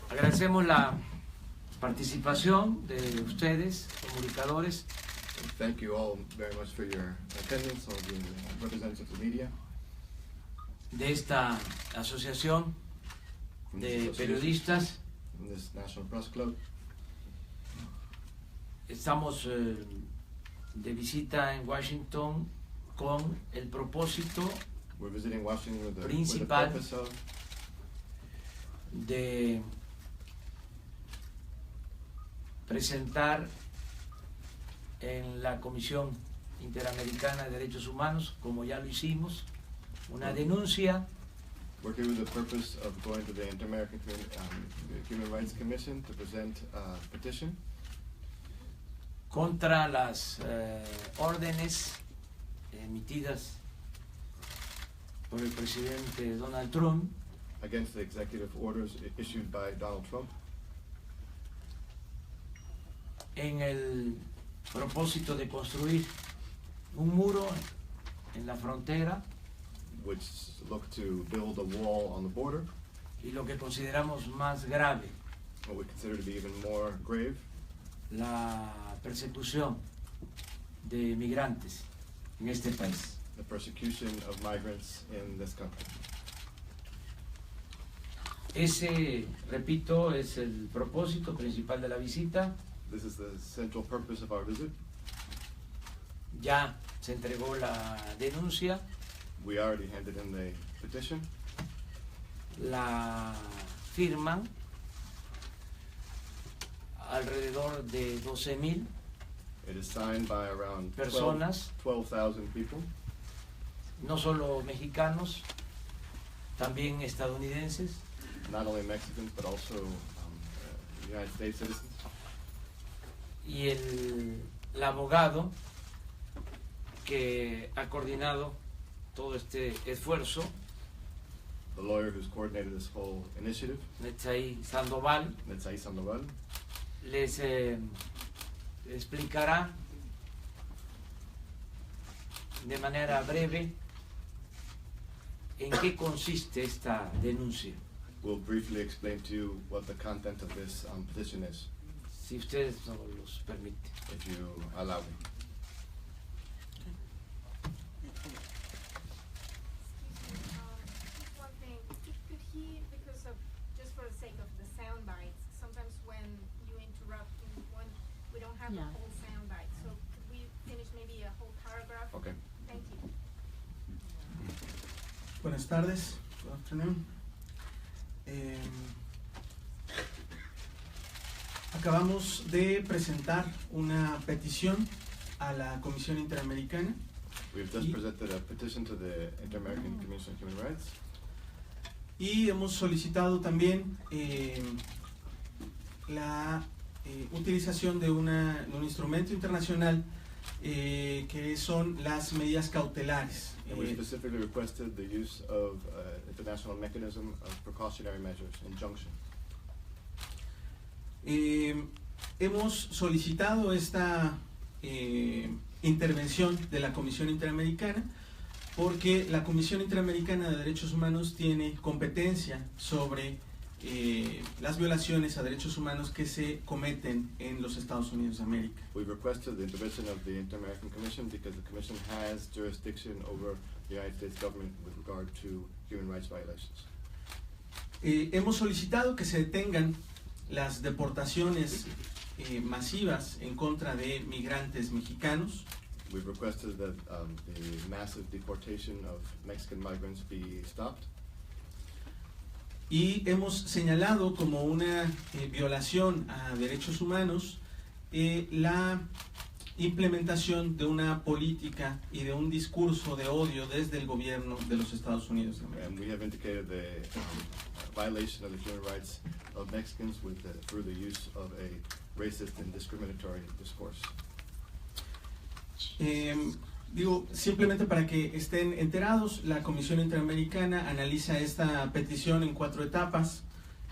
Agradecemos la participación de ustedes, comunicadores. Thank you all very much for your attendance, all the representatives of the media. De esta asociación de periodistas. In this National Press Club. Estamos de visita en Washington con el propósito We're visiting Washington with the principal purpose of de presentar en la Comisión Interamericana de Derechos Humanos, como ya lo hicimos, una denuncia we're here with the purpose of going to the Inter-American Human Rights Commission to present a petition contra las órdenes emitidas por el presidente Donald Trump against the executive orders issued by Donald Trump en el propósito de construir un muro en la frontera, which look to build a wall on the border, y lo que consideramos más grave, what we consider to be even more grave, la persecución de migrantes en este país. the persecution of migrants in this country. Ese, repito, es el propósito principal de la visita. This is the central purpose of our visit. Ya se entregó la denuncia, We already handed in the petition. la firman alrededor de 12,000 It is signed by around personas, 12,000 people, no solo mexicanos, también estadounidenses, not only Mexicans but also United States citizens. y el abogado que ha coordinado todo este esfuerzo, The lawyer who's coordinated this whole initiative, Netzai Sandoval, Netzai Sandoval, les explicará de manera breve en qué consiste esta denuncia, will briefly explain to you what the content of this petition is, si ustedes nos los permiten. if you allow me. One thing, could he, because of, just for the sake of the sound bites, sometimes when you interrupt in one, we don't have the Yeah. whole sound bite, so could we finish maybe a whole paragraph? Okay. Thank you. Buenas tardes, good afternoon. Acabamos de presentar una petición a la Comisión Interamericana We've just presented a petition to the Inter-American Commission on Human Rights, y hemos solicitado también la utilización de un instrumento internacional que son las medidas cautelares. and we specifically requested the use of international mechanism of precautionary measures, injunction. Hemos solicitado esta intervención de la Comisión Interamericana porque la Comisión Interamericana de Derechos Humanos tiene competencia sobre las violaciones a derechos humanos que se cometen en los Estados Unidos de América. We requested the intervention of the Inter-American Commission because the Commission has jurisdiction over the United States government with regard to human rights violations. Hemos solicitado que se detengan las deportaciones masivas en contra de migrantes mexicanos. We've requested that the massive deportation of Mexican migrants be stopped. Y hemos señalado como una violación a derechos humanos la implementación de una política y de un discurso de odio desde el gobierno de los Estados Unidos de América. And we have indicated the violation of the human rights of Mexicans through the use of a racist and discriminatory discourse. Digo, simplemente para que estén enterados, la Comisión Interamericana analiza esta petición en 4 etapas.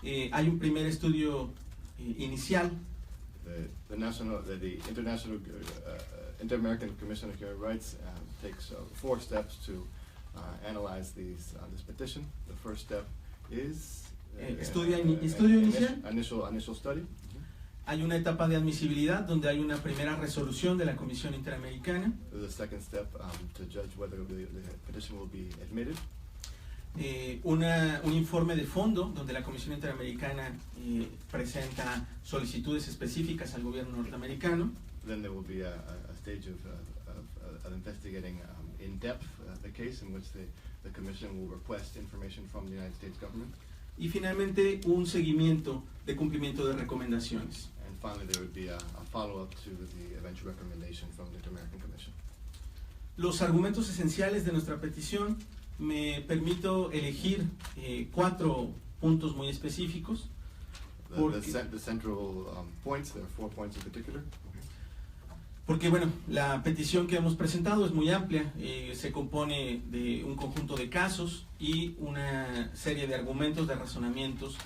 Hay un primer estudio inicial. The International Inter-American Commission on Human Rights takes 4 steps to analyze this petition. The first step is estudio initial inicial. Initial study. Hay una etapa de admisibilidad donde hay una primera resolución de la Comisión Interamericana. There's a second step to judge whether the petition will be admitted. Un informe de fondo donde la Comisión Interamericana presenta solicitudes específicas al gobierno norteamericano. Then there will be a stage of investigating in depth the case in which the Commission will request information from the United States government. Y finalmente un seguimiento de cumplimiento de recomendaciones. And finally there would be a follow-up to the eventual recommendation from the Inter-American Commission. Los argumentos esenciales de nuestra petición, me permito elegir 4 puntos muy específicos. The central points, there are 4 points in particular. Porque bueno, la petición que hemos presentado es muy amplia, se compone de un conjunto de casos y una serie de argumentos, de razonamientos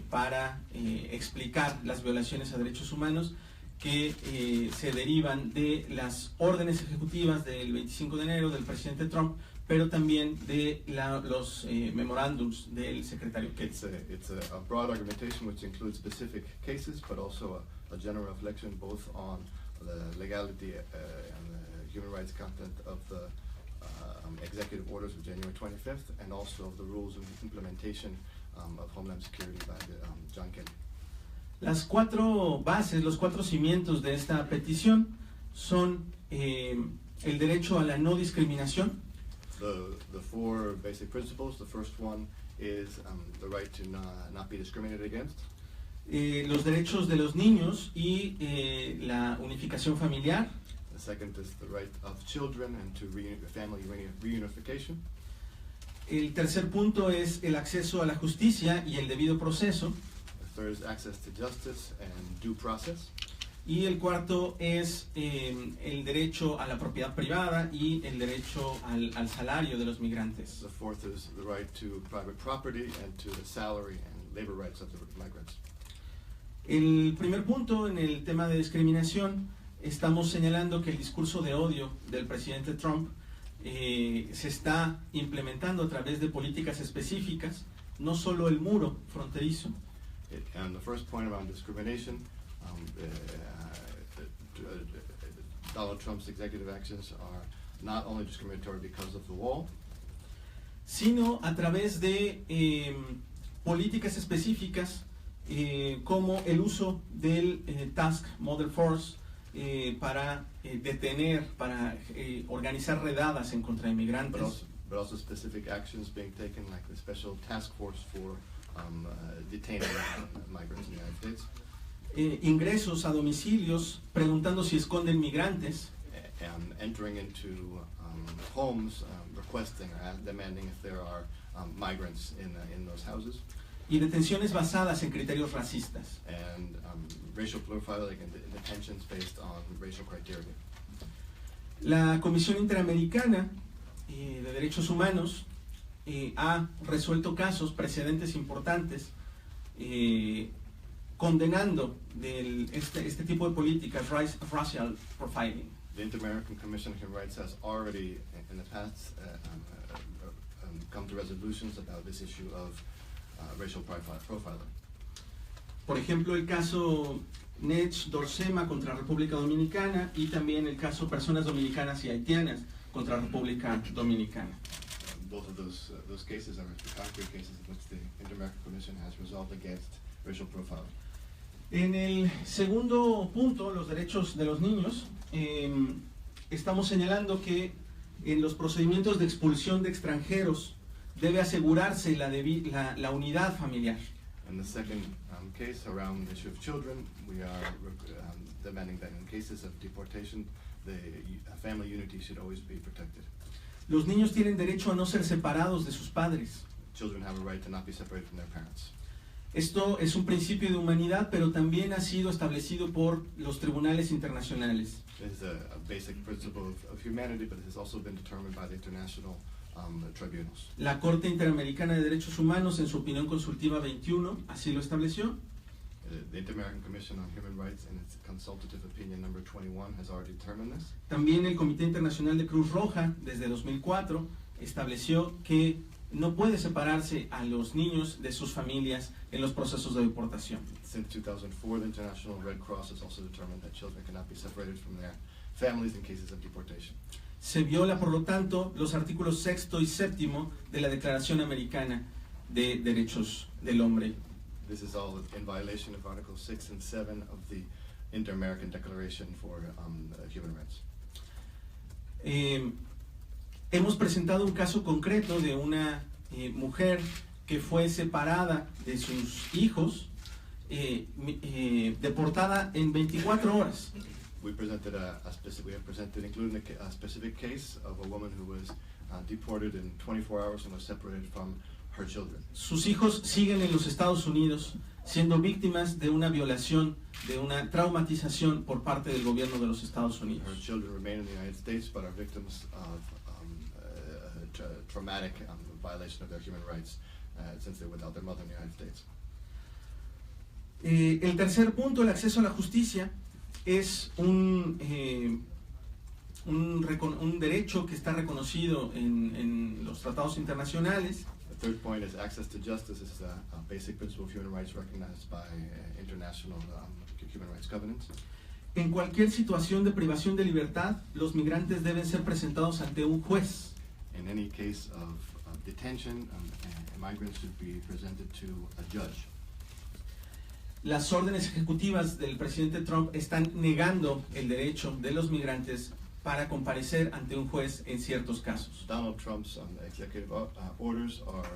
para explicar las violaciones a derechos humanos que se derivan de las órdenes ejecutivas del 25 de enero del presidente Trump, pero también de los memorándums del secretario Kelly. It's a broad argumentation which includes specific cases, but also a general reflection both on the legality and the human rights content of the executive orders of January 25th, and also of the rules of implementation of Homeland Security by John Kelly. Las 4 bases, los 4 cimientos de esta petición son el derecho a la no discriminación. The 4 basic principles. The first one is the right to not be discriminated against. Los derechos de los niños y la unificación familiar. The second is the right of children and to family reunification. El tercer punto es el acceso a la justicia y el debido proceso. The third is access to justice and due process. Y el cuarto es el derecho a la propiedad privada y el derecho al salario de los migrantes. The fourth is the right to private property and to the salary and labor rights of the migrants. El primer punto, en el tema de discriminación, estamos señalando que el discurso de odio del presidente Trump se está implementando a través de políticas específicas, no solo el muro fronterizo. And the first point around discrimination, Donald Trump's executive actions are not only discriminatory because of the wall, sino a través de políticas específicas como el uso del Task Model Force para detener, para organizar redadas en contra de migrantes. But also specific actions being taken, like the special task force for detaining migrants in the United States. Ingresos a domicilios preguntando si esconden migrantes. And entering into homes, requesting, demanding if there are migrants in those houses. Y detenciones basadas en criterios racistas. And racial profiling and detentions based on racial criteria. La Comisión Interamericana de Derechos Humanos ha resuelto casos, precedentes importantes, condenando este tipo de políticas, racial profiling. The Inter-American Commission on Human Rights has already, in the past, come to resolutions about this issue of racial profiling. Por ejemplo, el caso Nech Dorsema contra República Dominicana y también el caso Personas Dominicanas y Haitianas contra República Dominicana. Both of those cases are concrete cases in which the Inter-American Commission has resolved against racial profiling. En el segundo punto, los derechos de los niños, estamos señalando que en los procedimientos de expulsión de extranjeros debe asegurarse la unidad familiar. In the second case around the issue of children, we are demanding that in cases of deportation, the family unity should always be protected. Los niños tienen derecho a no ser separados de sus padres. Children have a right to not be separated from their parents. Esto es un principio de humanidad, pero también ha sido establecido por los tribunales internacionales. It is a basic principle of humanity, but it has also been determined by the international tribunals. La Corte Interamericana de Derechos Humanos, en su opinión consultiva 21, así lo estableció. The Inter-American Commission on Human Rights, in its consultative opinion number 21, has already determined this. También el Comité Internacional de Cruz Roja, desde 2004, estableció que no puede separarse a los niños de sus familias en los procesos de deportación. Since 2004, the International Red Cross has also determined that children cannot be separated from their families in cases of deportation. Se viola, por lo tanto, los artículos 6 y 7 de la Declaración Americana de Derechos del Hombre. This is all in violation of Articles 6 and 7 of the Inter-American Declaration for Human Rights. Hemos presentado un caso concreto de una mujer que fue separada de sus hijos, deportada en 24 horas. We have presented, including a specific case of a woman who was deported in 24 hours and was separated from her children. Sus hijos siguen en los Estados Unidos siendo víctimas de una violación, de una traumatización por parte del gobierno de los Estados Her Unidos. children remain in the United States but are victims of traumatic violation of their human rights since they're without their mother in the United States. El tercer punto, el acceso a la justicia, es un derecho que está reconocido en los tratados internacionales. The third point is access to justice. This is a basic principle of human rights recognized by international human rights covenants. En cualquier situación de privación de libertad, los migrantes deben ser presentados ante un juez. In any case of detention, migrants should be presented to a judge. Las órdenes ejecutivas del presidente Trump están negando el derecho de los migrantes para comparecer ante un juez en ciertos casos. Donald Trump's executive orders are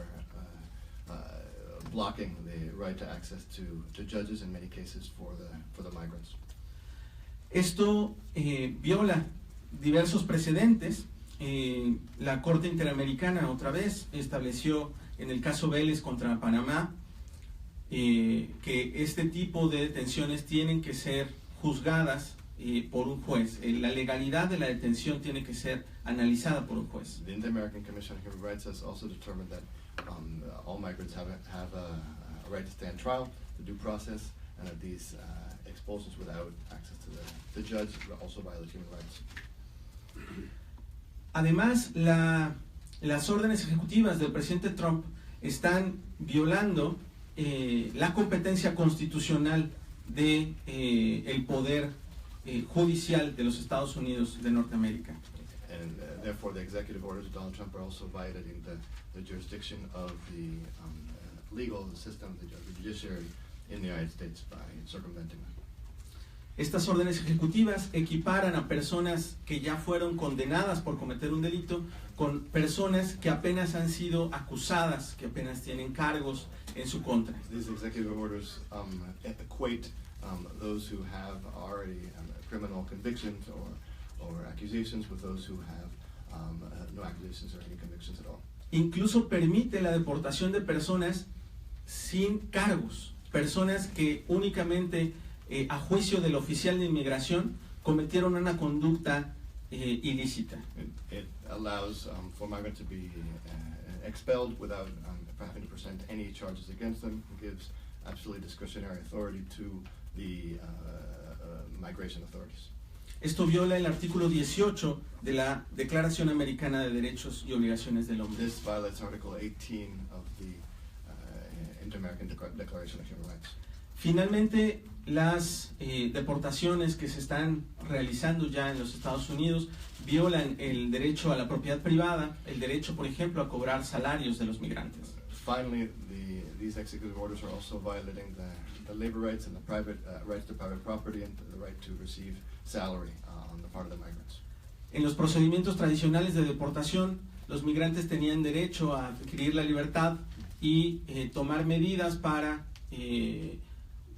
blocking the right to access to judges in many cases for the migrants. Esto viola diversos precedentes. La Corte Interamericana otra vez estableció en el caso Vélez contra Panamá que este tipo de detenciones tienen que ser juzgadas por un juez. La legalidad de la detención tiene que ser analizada por un juez. The Inter-American Commission on Human Rights has also determined that all migrants have a right to stand trial, the due process, and that these expulsions without access to the judge also violate human rights. Además, las órdenes ejecutivas del presidente Trump están violando la competencia constitucional de el poder judicial de los Estados Unidos de Norteamérica. And therefore, the executive orders of Donald Trump are also violating the jurisdiction of the legal system, the judiciary in the United States by circumventing them. Estas órdenes ejecutivas equiparan a personas que ya fueron condenadas por cometer un delito con personas que apenas han sido acusadas, que apenas tienen cargos en su contra. These executive orders equate those who have already criminal convictions or accusations with those who have no accusations or any convictions at all. Incluso permite la deportación de personas sin cargos, personas que únicamente a juicio del oficial de inmigración cometieron una conducta ilícita. It allows for migrants to be expelled without having to present any charges against them. It gives absolutely discretionary authority to the migration authorities. Esto viola el artículo 18 de la Declaración Americana de Derechos y Obligaciones del Hombre. This violates Article 18 of the Inter-American Declaration of Human Rights. Finalmente, las deportaciones que se están realizando ya en los Estados Unidos violan el derecho a la propiedad privada, el derecho, por ejemplo, a cobrar salarios de los migrantes. Finally, these executive orders are also violating the labor rights and the private rights to private property and the right to receive salary on the part of the migrants. En los procedimientos tradicionales de deportación, los migrantes tenían derecho a adquirir la libertad y tomar medidas para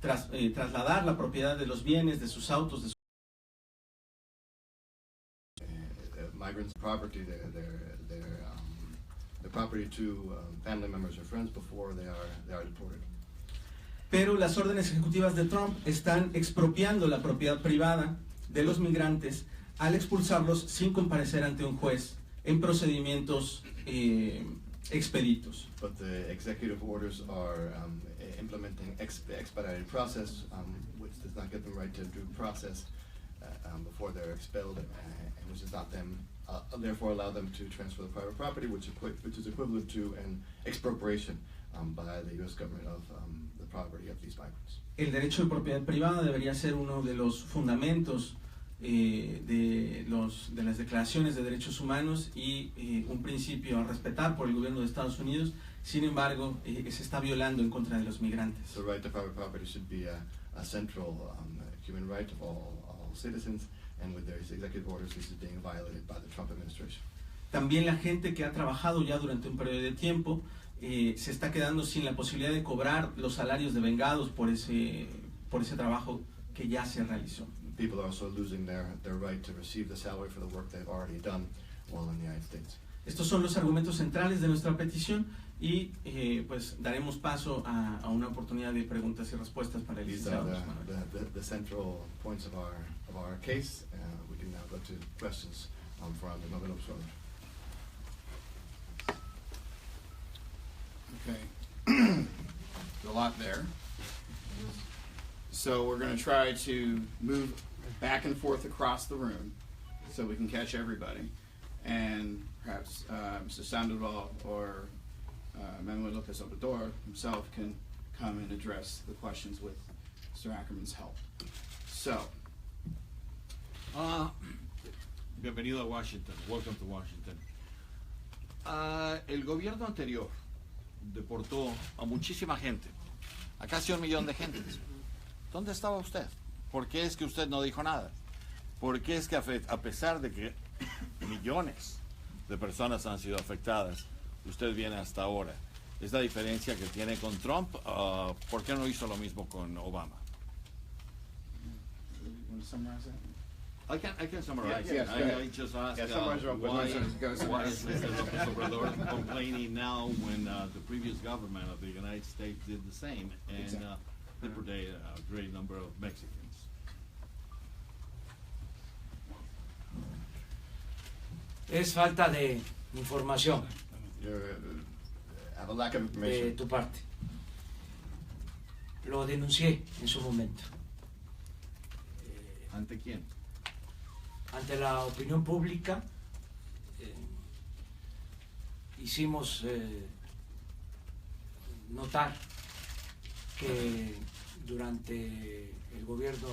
trasladar la propiedad de los bienes, de sus autos, de Migrants' property, their property to family members or friends before they are deported. Pero las órdenes ejecutivas de Trump están expropiando la propiedad privada de los migrantes al expulsarlos sin comparecer ante un juez en procedimientos expeditos. But the executive orders are implementing expedited process, which does not give them right to due process before they're expelled, and which does not them therefore allow them to transfer the private property, which is equivalent to an expropriation by the U.S. government of the property of these migrants. El derecho de propiedad privada debería ser uno de los fundamentos de las declaraciones de derechos humanos y un principio a respetar por el gobierno de Estados Unidos. Sin embargo, se está violando en contra de los migrantes. The right to private property should be a central human right of all citizens, and with these executive orders, this is being violated by the Trump administration. También la gente que ha trabajado ya durante un periodo de tiempo se está quedando sin la posibilidad de cobrar los salarios devengados por ese trabajo que ya se realizó. People are also losing their right to receive the salary for the work they've already done while in the United States. Estos son los argumentos centrales de nuestra petición y pues daremos paso a una oportunidad de preguntas y respuestas para el These are licenciado. the central points of our case. We can now go to questions from the Nobel Observer. Okay. A lot there. So we're going to try to move back and forth across the room so we can catch everybody. And perhaps Mr. Sandoval or Manuel Lopez Obrador himself can come and address the questions with Mr. Ackerman's help. So. Bienvenido a Washington. Welcome to Washington. El gobierno anterior deportó a muchísima gente, a casi 1 millón de gentes. ¿Dónde estaba usted? ¿Por qué es que usted no dijo nada? ¿Por qué es que a pesar de que millones de personas han sido afectadas, usted viene hasta ahora? ¿Es la diferencia que tiene con Trump? ¿Por qué no hizo lo mismo con Obama? Want to summarize that? I can summarize Yes, it. go ahead. I just asked summarize what why summarize. is Mr. López Obrador complaining now when the previous government of the United States did the same and Exactly. deported a great number of Mexicans? Es falta de información You have a lack of de information. tu parte. Lo denuncié en su momento. ¿Ante quién? Ante la opinión pública hicimos notar que durante el gobierno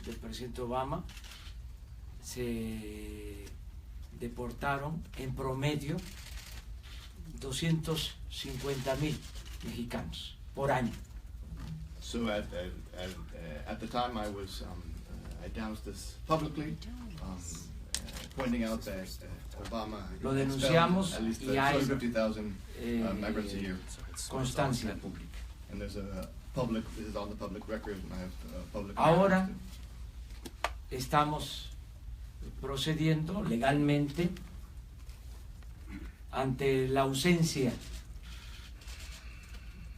del presidente Obama se deportaron en promedio 250,000 mexicanos por año. So at the time I was I announced this publicly, pointing out that Obama Lo denunciamos expelled at least y hay 250,000 migrants a year. Constancia pública. And there's a public, this is on the public record, and I have public. Ahora estamos procediendo legalmente ante la ausencia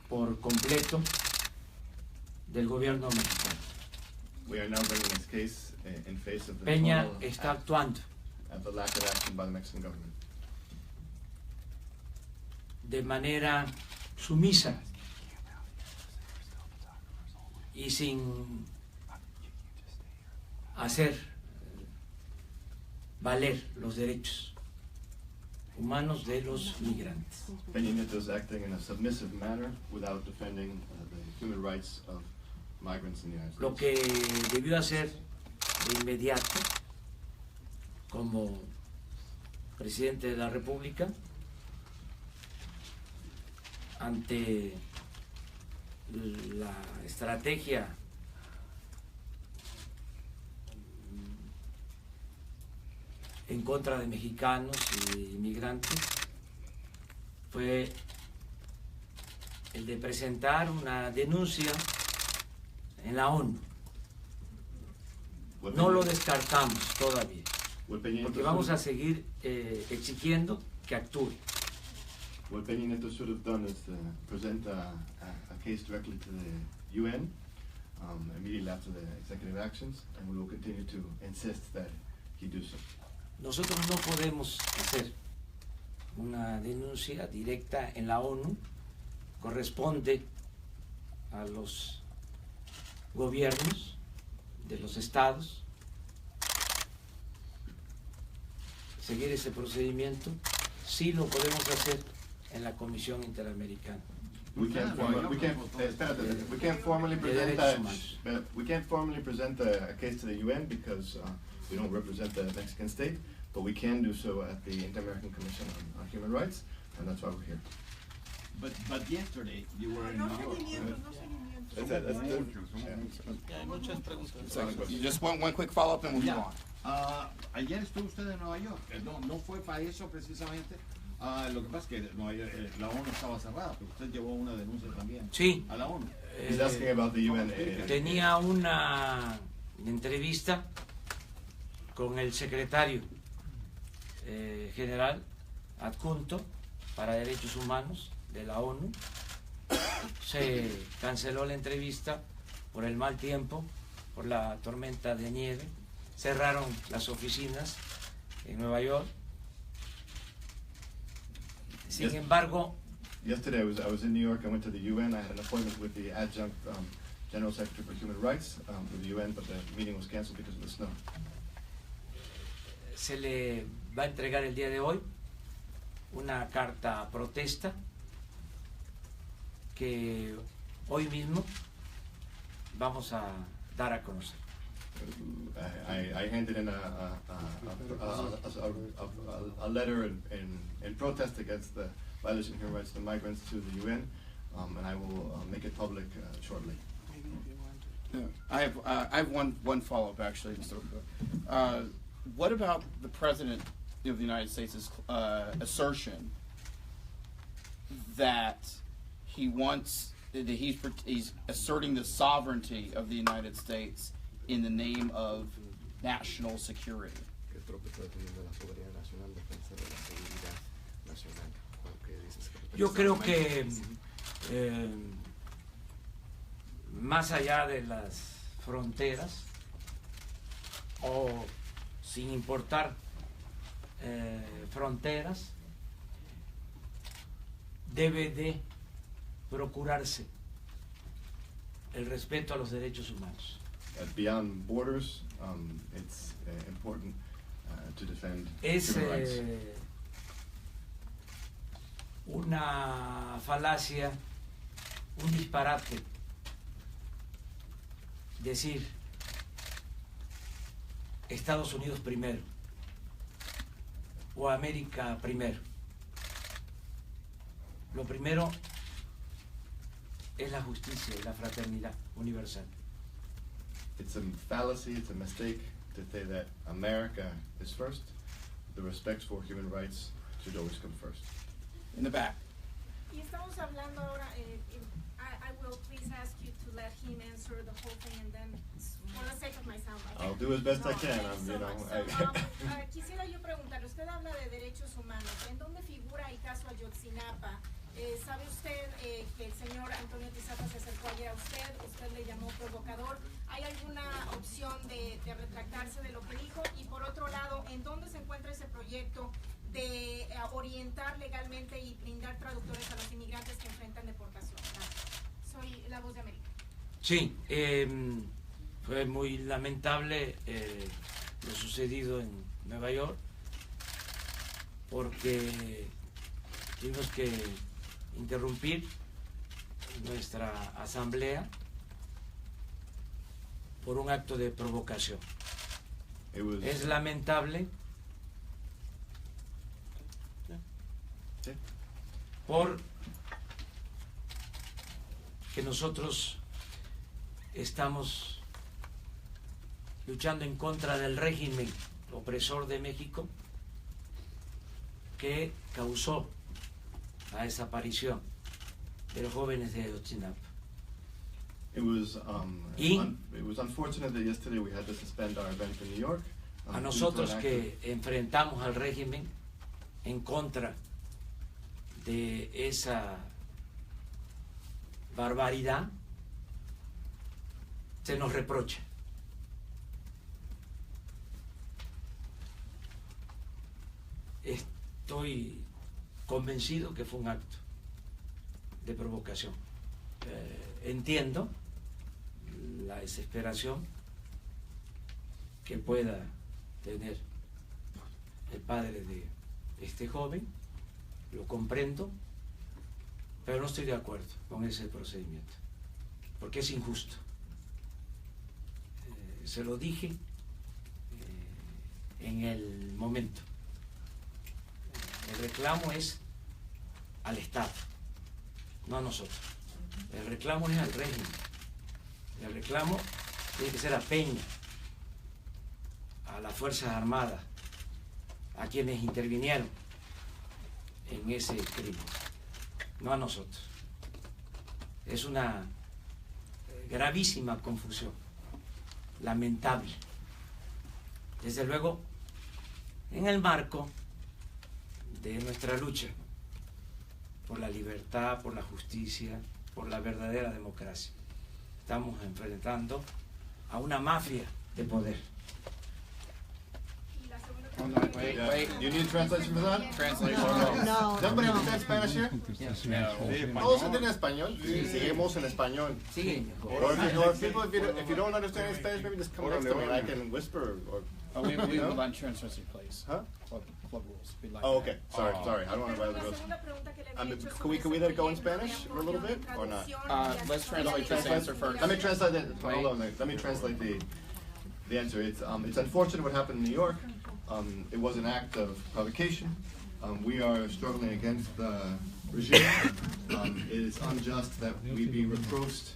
por completo del gobierno mexicano. We are now bringing this case in face of the Peña total está actuando at the lack of action by the Mexican government. de manera sumisa y sin hacer valer los derechos humanos de los migrantes. Peña Nieto is acting in a submissive manner without defending the human rights of migrants in the United States. Lo que debió hacer de inmediato como presidente de la República ante la estrategia en contra de mexicanos y inmigrantes fue el de presentar una denuncia en la ONU. What No Peña- lo descartamos todavía, what Peña Nieto porque vamos should- a seguir exigiendo que actúe. What Peña Nieto should have done is present a case directly to the UN immediately after the executive actions, and we will continue to insist that he do so. Nosotros no podemos hacer una denuncia directa en la ONU, corresponde a los gobiernos de los estados. seguir ese procedimiento, sí lo podemos hacer en la Comisión Interamericana. We can't formally present a case to the UN because we don't represent the Mexican state, but we can do so at the Inter-American Commission on Human Rights, and that's why we're here. But yesterday you were in New York. Hay muchas preguntas. Just one quick follow-up and we'll move Ya. on. Ayer estuvo usted en Nueva York. No fue para eso precisamente. Lo que pasa es que la ONU estaba cerrada, pero usted llevó una denuncia también Sí. a la ONU. He's asking about the UN. Tenía una entrevista con el secretario general adjunto para Derechos Humanos de la ONU. Se canceló la entrevista por el mal tiempo, por la tormenta de nieve. Cerraron las oficinas en Nueva York. Sin embargo, Yesterday I was in New York. I went to the UN. I had an appointment with the adjunct General Secretary for Human Rights with the UN, but the meeting was canceled because of the snow. se le va a entregar el día de hoy una carta protesta que hoy mismo vamos a dar a conocer. I handed in a letter in protest against the violation of human rights to migrants to the UN, and I will make it public shortly. Yeah. I have one follow-up actually, Mr. What about the President of the United States' assertion that he's asserting the sovereignty of the United States in the name of national security? Yo creo que más allá de las fronteras o sin importar fronteras, debe de procurarse el respeto a los derechos humanos. Beyond borders, it's important to defend Es human rights. Una falacia, un disparate decir Estados Unidos primero o América primero. Lo primero es la justicia y la fraternidad universal. It's a fallacy, it's a mistake to say that America is first. The respect for human rights should always come first. In the back. Y estamos hablando ahora, I will please ask you to let him answer the whole thing and then, for the sake of my sound. I'll do as best I can. Thank you so much. Quisiera yo preguntarle, usted habla de derechos humanos, ¿en dónde figura el caso Ayotzinapa? ¿Sabe usted que el señor Antonio Tizapa se acercó ayer a usted le llamó provocador? ¿Hay alguna opción de retractarse de lo que dijo? Y por otro lado, ¿en dónde se encuentra ese proyecto de orientar legalmente y brindar traductores a los inmigrantes que enfrentan deportación? Soy La Voz de América. Sí, fue muy lamentable lo sucedido en Nueva York, porque tuvimos que interrumpir nuestra asamblea por un acto de provocación. It was, Es lamentable por que nosotros estamos luchando en contra del régimen opresor de México que causó la desaparición de los jóvenes de Ayotzinapa. it was Y- it was unfortunate that yesterday we had to suspend our event in New York. A due to nosotros an que enfrentamos al régimen en contra de esa barbaridad, se nos reprocha. Estoy convencido que fue un acto de provocación. Entiendo la desesperación que pueda tener el padre de este joven, lo comprendo, pero no estoy de acuerdo con ese procedimiento, porque es injusto. Se lo dije en el momento. El reclamo es al Estado, no a nosotros. El reclamo es al régimen. El reclamo tiene que ser a Peña, a las Fuerzas Armadas, a quienes intervinieron en ese crimen, no a nosotros. Es una gravísima confusión, lamentable. Desde luego, en el marco de nuestra lucha por la libertad, por la justicia, por la verdadera democracia, estamos enfrentando a una mafia de poder. Y la segunda Hold pregunta on, wait, Yeah. wait. You need a translation for that? Translation. No, Somebody no. understand Spanish here? No. ¿Todos entienden español? Seguimos en español. Sí, Or if people, if you don't understand Spanish, maybe just come next to me and I can whisper. Or, Oh, we No? would like translation, please. huh? Club rules. We'd like Oh, that. okay. Sorry. I don't want to violate the La rules. segunda pregunta que le I había mean, hecho can we sobre let it go in ese proyecto Spanish de for a little apoyo, bit or not? traducción, Let's y translate así the answer first. Let me translate it. Hold on. Let me translate the answer. It's unfortunate what happened in New York. It was an act of provocation. We are struggling against the regime. It is unjust that we be reproached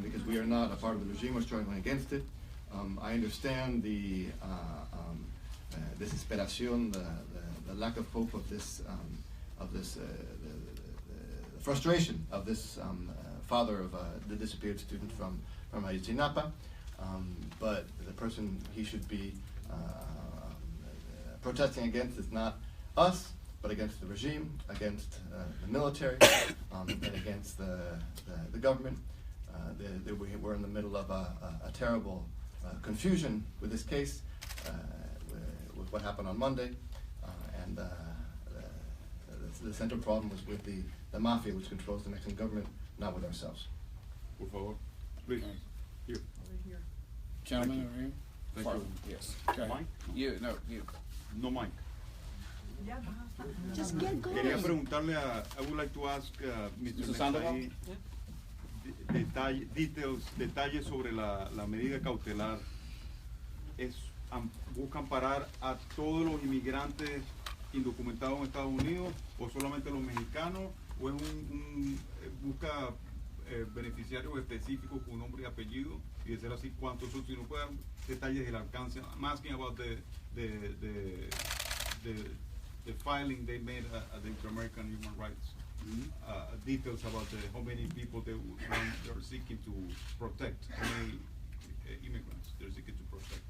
because we are not a part of the regime. We're struggling against it. I understand the desesperación, the lack of hope of this, the frustration of this father of the disappeared student from Ayotzinapa. But the person he should be protesting against is not us, but against the regime, against the military, and against the government. We're in the middle of a terrible confusion with this case, with what happened on Monday, and the central problem was with the mafia, which controls the Mexican government, not with ourselves. Por favor. Please. Here. Gentlemen over here. Thank Far- you. Yes. Go ahead. Mike? You. No, Mike. Just get Quería going. preguntarle I would like to ask Mr. Mr. Sandoval? Mexai, detalles sobre la medida cautelar. ¿Buscan parar a todos los inmigrantes indocumentados en Estados Unidos o solamente los mexicanos? ¿O es busca beneficiarios específicos con nombre y apellido? Y de ser así, ¿cuántos son? Si no puede dar detalles del alcance. I'm asking about the filing they made at the Inter-American Human Rights. Details about how many people they're seeking to protect, how many immigrants they're seeking to protect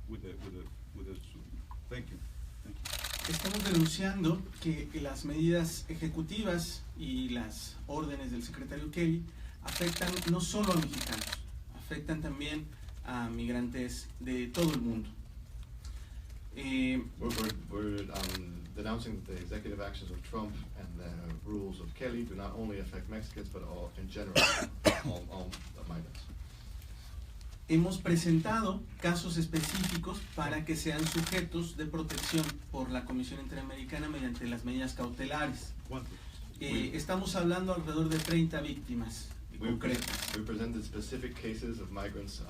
with the suit. Thank you. Estamos denunciando que las medidas ejecutivas y las órdenes del secretario Kelly afectan no solo a mexicanos, afectan también a migrantes de todo el mundo. We're denouncing that the executive actions of Trump and the rules of Kelly do not only affect Mexicans, but all, in general, all migrants. Hemos presentado casos específicos para que sean sujetos de protección por la Comisión Interamericana mediante las medidas cautelares. ¿Cuántos? Estamos hablando alrededor de 30 víctimas concretas. We presented specific cases of migrants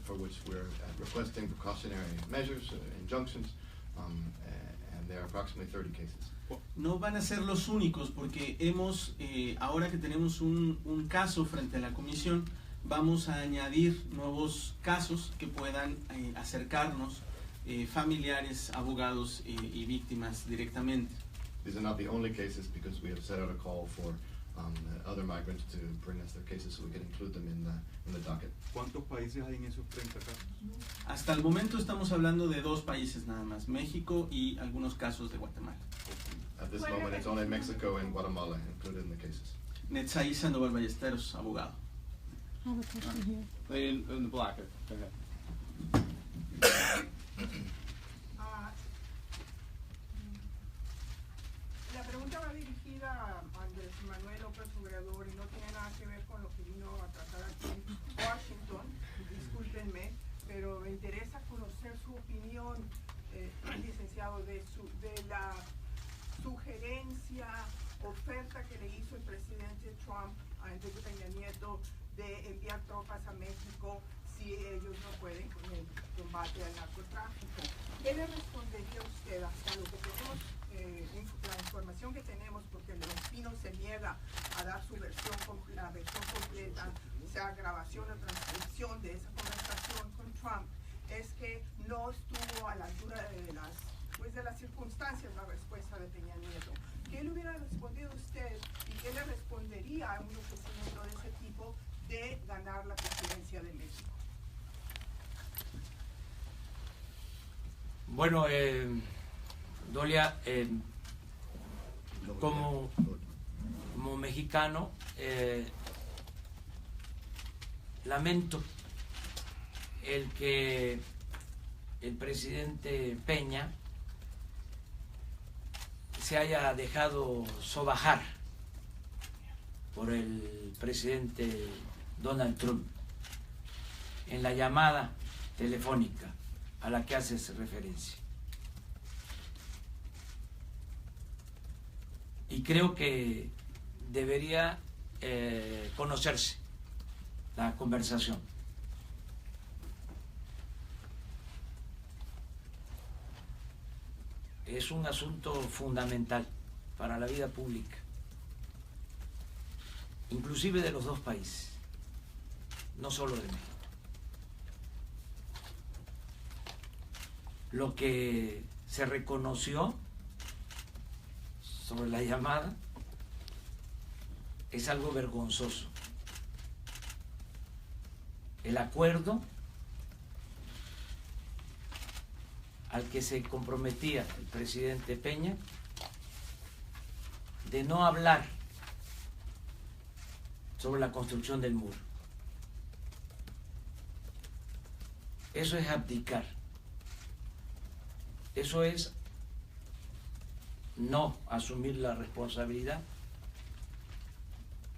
for which we're requesting precautionary measures, injunctions, and there are approximately 30 cases. No van a ser los únicos porque hemos, ahora que tenemos un caso frente a la Comisión, vamos a añadir nuevos casos que puedan acercarnos familiares, abogados y víctimas directamente. These are not the only cases because we have set out a call for other migrants to bring us their cases so we can include them in the docket. ¿Cuántos países hay en esos 30 casos? Hasta el momento estamos hablando de 2 países nada más, México y algunos casos de Guatemala. At this moment, it's only Mexico and Guatemala included in the cases. Netzaí Sandoval Ballesteros, abogado. I have a question here. Lady in the black. Go ahead. La pregunta va dirigida a Andrés Manuel López Obrador y no tiene nada que ver con lo que vino a tratar aquí en Washington. Discúlpenme, pero me interesa conocer su opinión, licenciado, de su de enviar tropas a México si ellos no pueden con el combate al narcotráfico. ¿Qué le respondería usted hasta lo que tenemos, la información que tenemos, porque el Espino se niega a dar su versión, la versión completa, o sea, grabación o transcripción de esa conversación con Trump, es que no estuvo a la altura de las circunstancias la respuesta de Peña Nieto? ¿Qué le hubiera respondido usted y qué le respondería a un ofrecimiento de ese tipo de ganar la presidencia de México? Bueno, Dolia, como mexicano, lamento el que el presidente Peña se haya dejado sobajar por el presidente Donald Trump en la llamada telefónica a la que haces referencia. Y creo que debería conocerse la conversación. Es un asunto fundamental para la vida pública, inclusive de los dos países, no solo de México. Lo que se reconoció sobre la llamada es algo vergonzoso. El acuerdo al que se comprometía el presidente Peña de no hablar sobre la construcción del muro. Eso es abdicar. Eso es no asumir la responsabilidad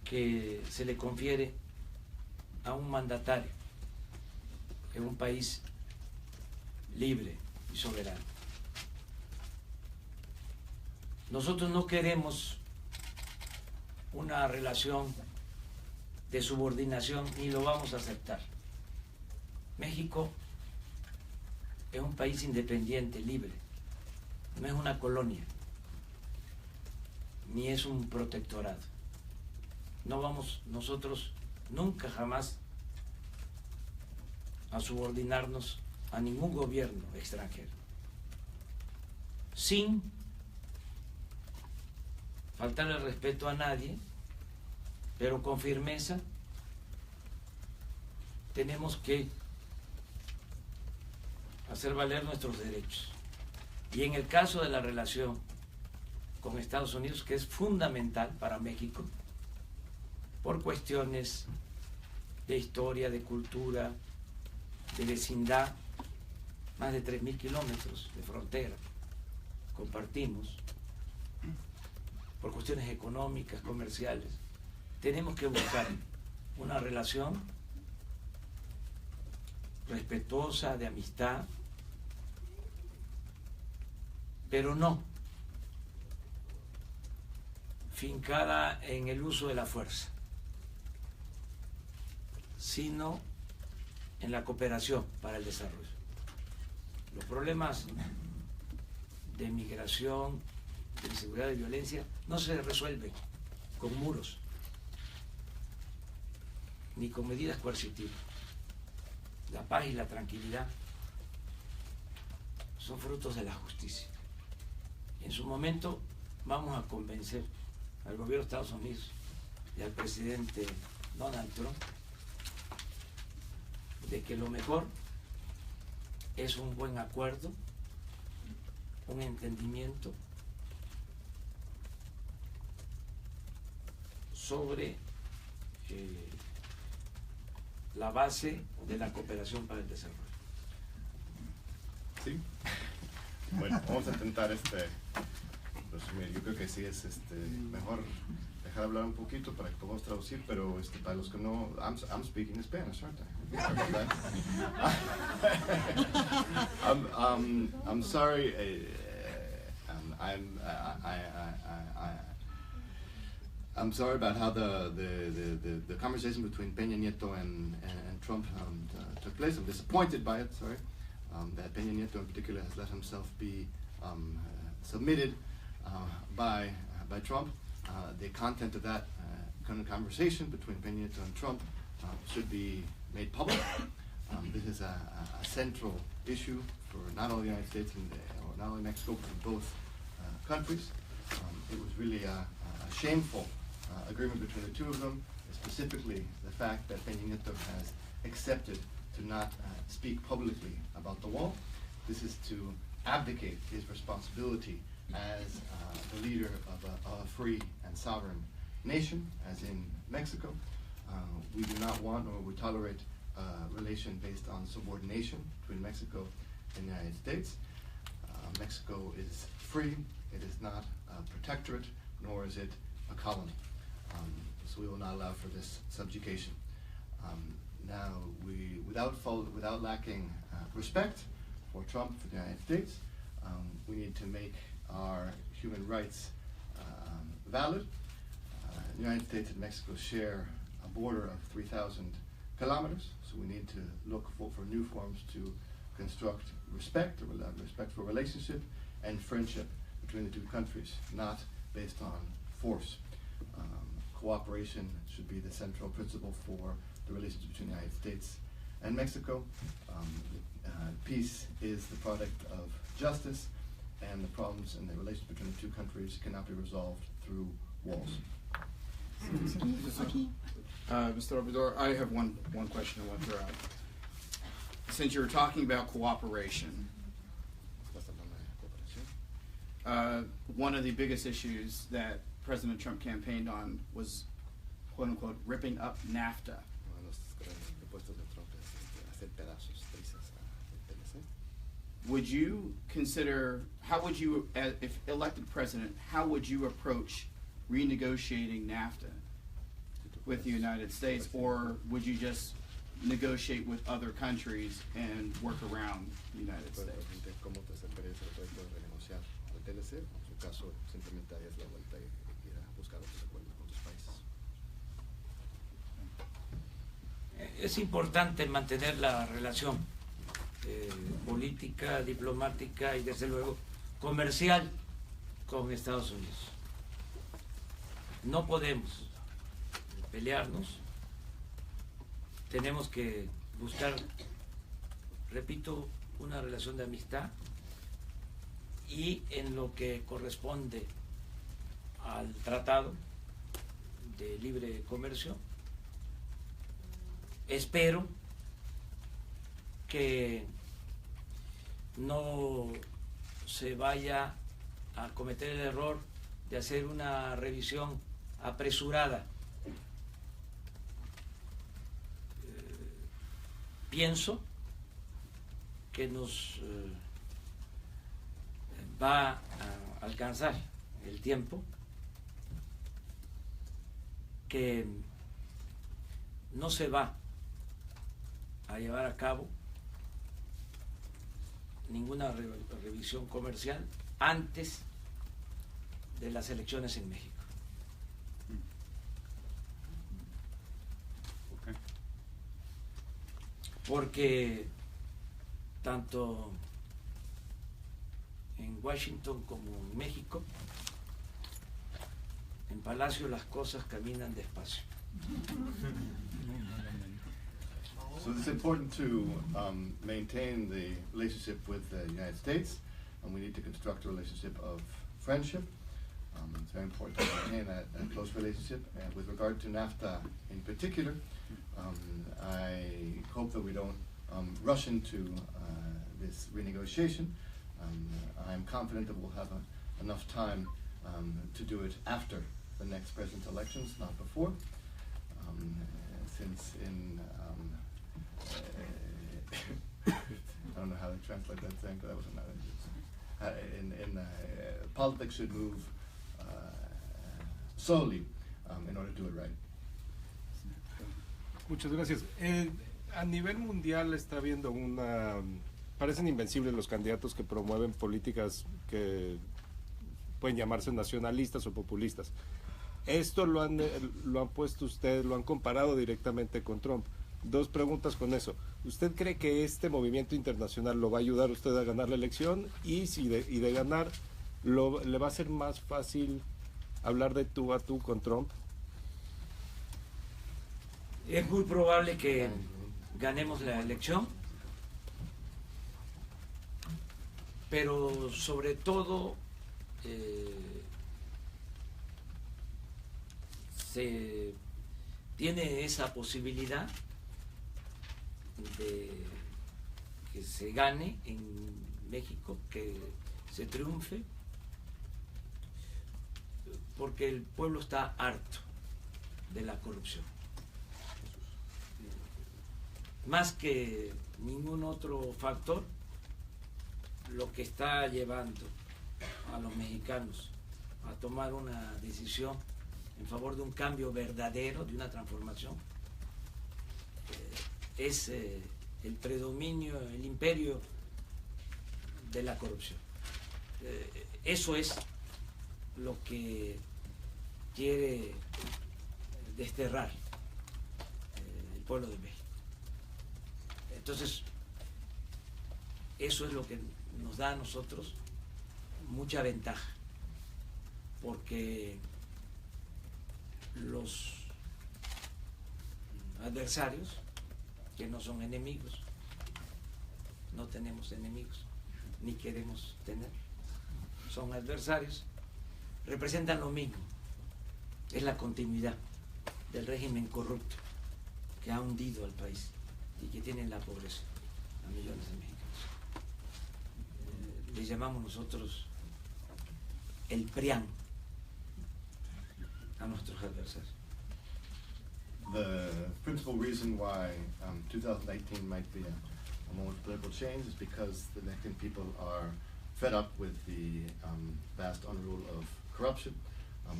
que se le confiere a un mandatario en un país libre y soberano. Nosotros no queremos una relación de subordinación ni lo vamos a aceptar. México es un país independiente, libre, no es una colonia, ni es un protectorado. No vamos nosotros nunca jamás a subordinarnos a ningún gobierno extranjero, sin faltarle el respeto a nadie, pero con firmeza tenemos que hacer valer nuestros derechos. Y en el caso de la relación con Estados Unidos, que es fundamental para México, por cuestiones de historia, de cultura, de vecindad, más de 3.000 kilómetros de frontera compartimos, por cuestiones económicas, comerciales, tenemos que buscar una relación respetuosa, de amistad, pero no fincada en el uso de la fuerza, sino en la cooperación para el desarrollo. Los problemas de migración, de inseguridad y violencia no se resuelven con muros ni con medidas coercitivas. La paz y la tranquilidad son frutos de la justicia. En su momento vamos a convencer al gobierno de Estados Unidos y al presidente Donald Trump de que lo mejor es un buen acuerdo, un entendimiento sobre la base de la cooperación para el desarrollo. Sí. Bueno, vamos a intentar resumir. Yo creo que sí es mejor dejar hablar un poquito para que podamos traducir, pero para los que no, I'm speaking Spanish, aren't I? I'm sorry. I'm sorry about how the conversation between Peña Nieto and Trump took place. I'm disappointed by it, sorry. That Peña Nieto in particular has let himself be submitted by Trump. The content of that kind of conversation between Peña Nieto and Trump should be made public. This is a central issue for not only the United States or not only Mexico, but for both countries. It was really a shameful agreement between the two of them, specifically the fact that Peña Nieto has accepted to not speak publicly about the wall. This is to abdicate his responsibility as the leader of a free and sovereign nation, as in Mexico. We do not want or would tolerate a relation based on subordination between Mexico and the United States. Mexico is free. It is not a protectorate, nor is it a colony. So we will not allow for this subjugation. Now, without lacking respect for Trump, for the United States, we need to make our human rights valid. The United States and Mexico share a border of 3,000 kilometers, so we need to look for new forms to construct respectful relationship and friendship between the two countries, not based on force. Cooperation should be the central principle for the relations between the United States and Mexico. Peace is the product of justice, and the problems in the relations between the two countries cannot be resolved through walls. Mr. Obrador, I have one question I want to throw out. Since you're talking about cooperation, one of the biggest issues that President Trump campaigned on was, quote unquote, ripping up NAFTA. Would you consider, how would you, if elected president, how would you approach renegotiating NAFTA with the United States, or would you just negotiate with other countries and work around the United States? Es importante mantener la relación política, diplomática y desde luego comercial con Estados Unidos. No podemos pelearnos, tenemos que buscar, repito, una relación de amistad, y en lo que corresponde al Tratado de Libre Comercio, espero que no se vaya a cometer el error de hacer una revisión apresurada. Pienso que nos va a alcanzar el tiempo, que no se va a llevar a cabo ninguna revisión comercial antes de las elecciones en México. Okay. Porque tanto en Washington como en México, en Palacio las cosas caminan despacio. So it's important to maintain the relationship with the United States, and we need to construct a relationship of friendship. It's very important to maintain that close relationship. And with regard to NAFTA in particular, I hope that we don't rush into this renegotiation. I'm confident that we'll have enough time to do it after the next president's elections, not before. Since in I don't know how to translate that saying, but that was another. Politics should move slowly in order to do it right. Muchas gracias. A nivel mundial está habiendo parecen invencibles los candidatos que promueven políticas que pueden llamarse nacionalistas o populistas. Esto lo han puesto ustedes, lo han comparado directamente con Trump. Dos preguntas con eso. ¿Usted cree que este movimiento internacional lo va a ayudar a usted a ganar la elección? Y si de ganar, ¿le va a ser más fácil hablar de tú a tú con Trump? Es muy probable que ganemos la elección, pero sobre todo se tiene esa posibilidad de que se gane en México, que se triunfe, porque el pueblo está harto de la corrupción. Más que ningún otro factor, lo que está llevando a los mexicanos a tomar una decisión en favor de un cambio verdadero, de una transformación, es el predominio, el imperio de la corrupción. Eso es lo que quiere desterrar el pueblo de México. Entonces, eso es lo que nos da a nosotros mucha ventaja, porque los adversarios, que no son enemigos, no tenemos enemigos, ni queremos tener, son adversarios, representan lo mismo, es la continuidad del régimen corrupto que ha hundido al país y que tiene en la pobreza a millones de mexicanos. Le llamamos nosotros el PRIAN a nuestros adversarios. The principal reason why 2018 might be a moment of political change is because the Mexican people are fed up with the vast unrule of corruption.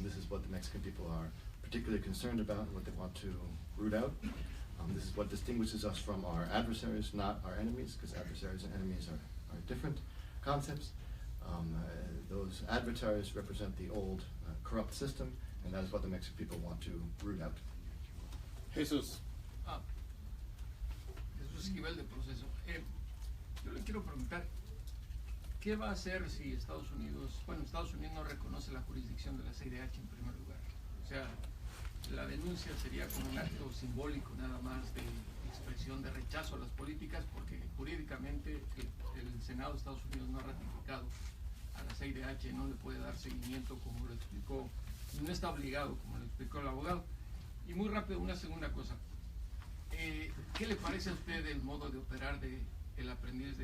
This is what the Mexican people are particularly concerned about and what they want to root out. This is what distinguishes us from our adversaries, not our enemies, because adversaries and enemies are different concepts. Those adversaries represent the old corrupt system, and that is what the Mexican people want to root out. Jesús. Jesús Esquivel de Proceso. Yo le quiero preguntar, ¿qué va a hacer si Estados Unidos no reconoce la jurisdicción de la CIDH en primer lugar? O sea, la denuncia sería como un acto simbólico nada más de expresión de rechazo a las políticas, porque jurídicamente el Senado de Estados Unidos no ha ratificado a la CIDH, no le puede dar seguimiento como lo explicó, no está obligado como lo explicó el abogado. Y muy rápido, una segunda cosa, ¿qué le parece a usted el modo de operar del aprendiz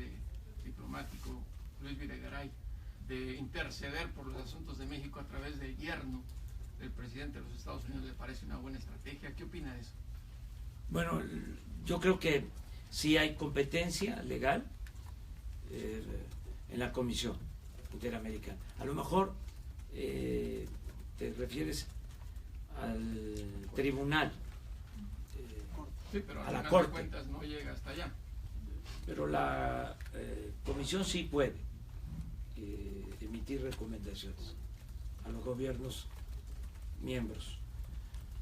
diplomático Luis Videgaray, de interceder por los asuntos de México a través del yerno del presidente de los Estados Unidos? ¿Le parece una buena estrategia? ¿Qué opina de eso? Bueno, yo creo que sí hay competencia legal en la Comisión Interamericana. A lo mejor te refieres al tribunal, sí, pero a la final Corte. de cuentas no llega hasta allá. Pero la Comisión sí puede emitir recomendaciones a los gobiernos miembros.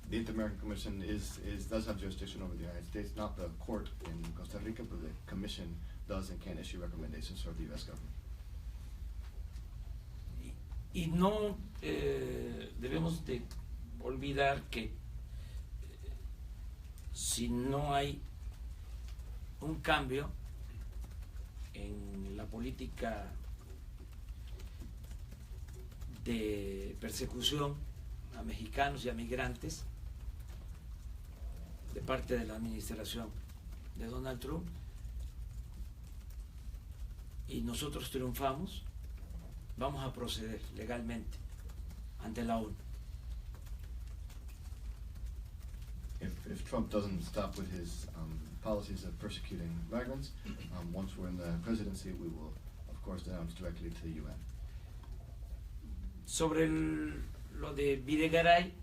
The Inter-American Commission does have jurisdiction over the United States, not the court in Costa Rica, but the Commission does and can issue recommendations for the U.S. government. Y no debemos de olvidar que si no hay un cambio en la política de persecución a mexicanos y a migrantes de parte de la administración de Donald Trump, y nosotros triunfamos, vamos a proceder legalmente ante la ONU. If Trump doesn't stop with his policies of persecuting migrants, once we're in the presidency, we will, of course, denounce directly to the UN. Sobre lo de Videgaray,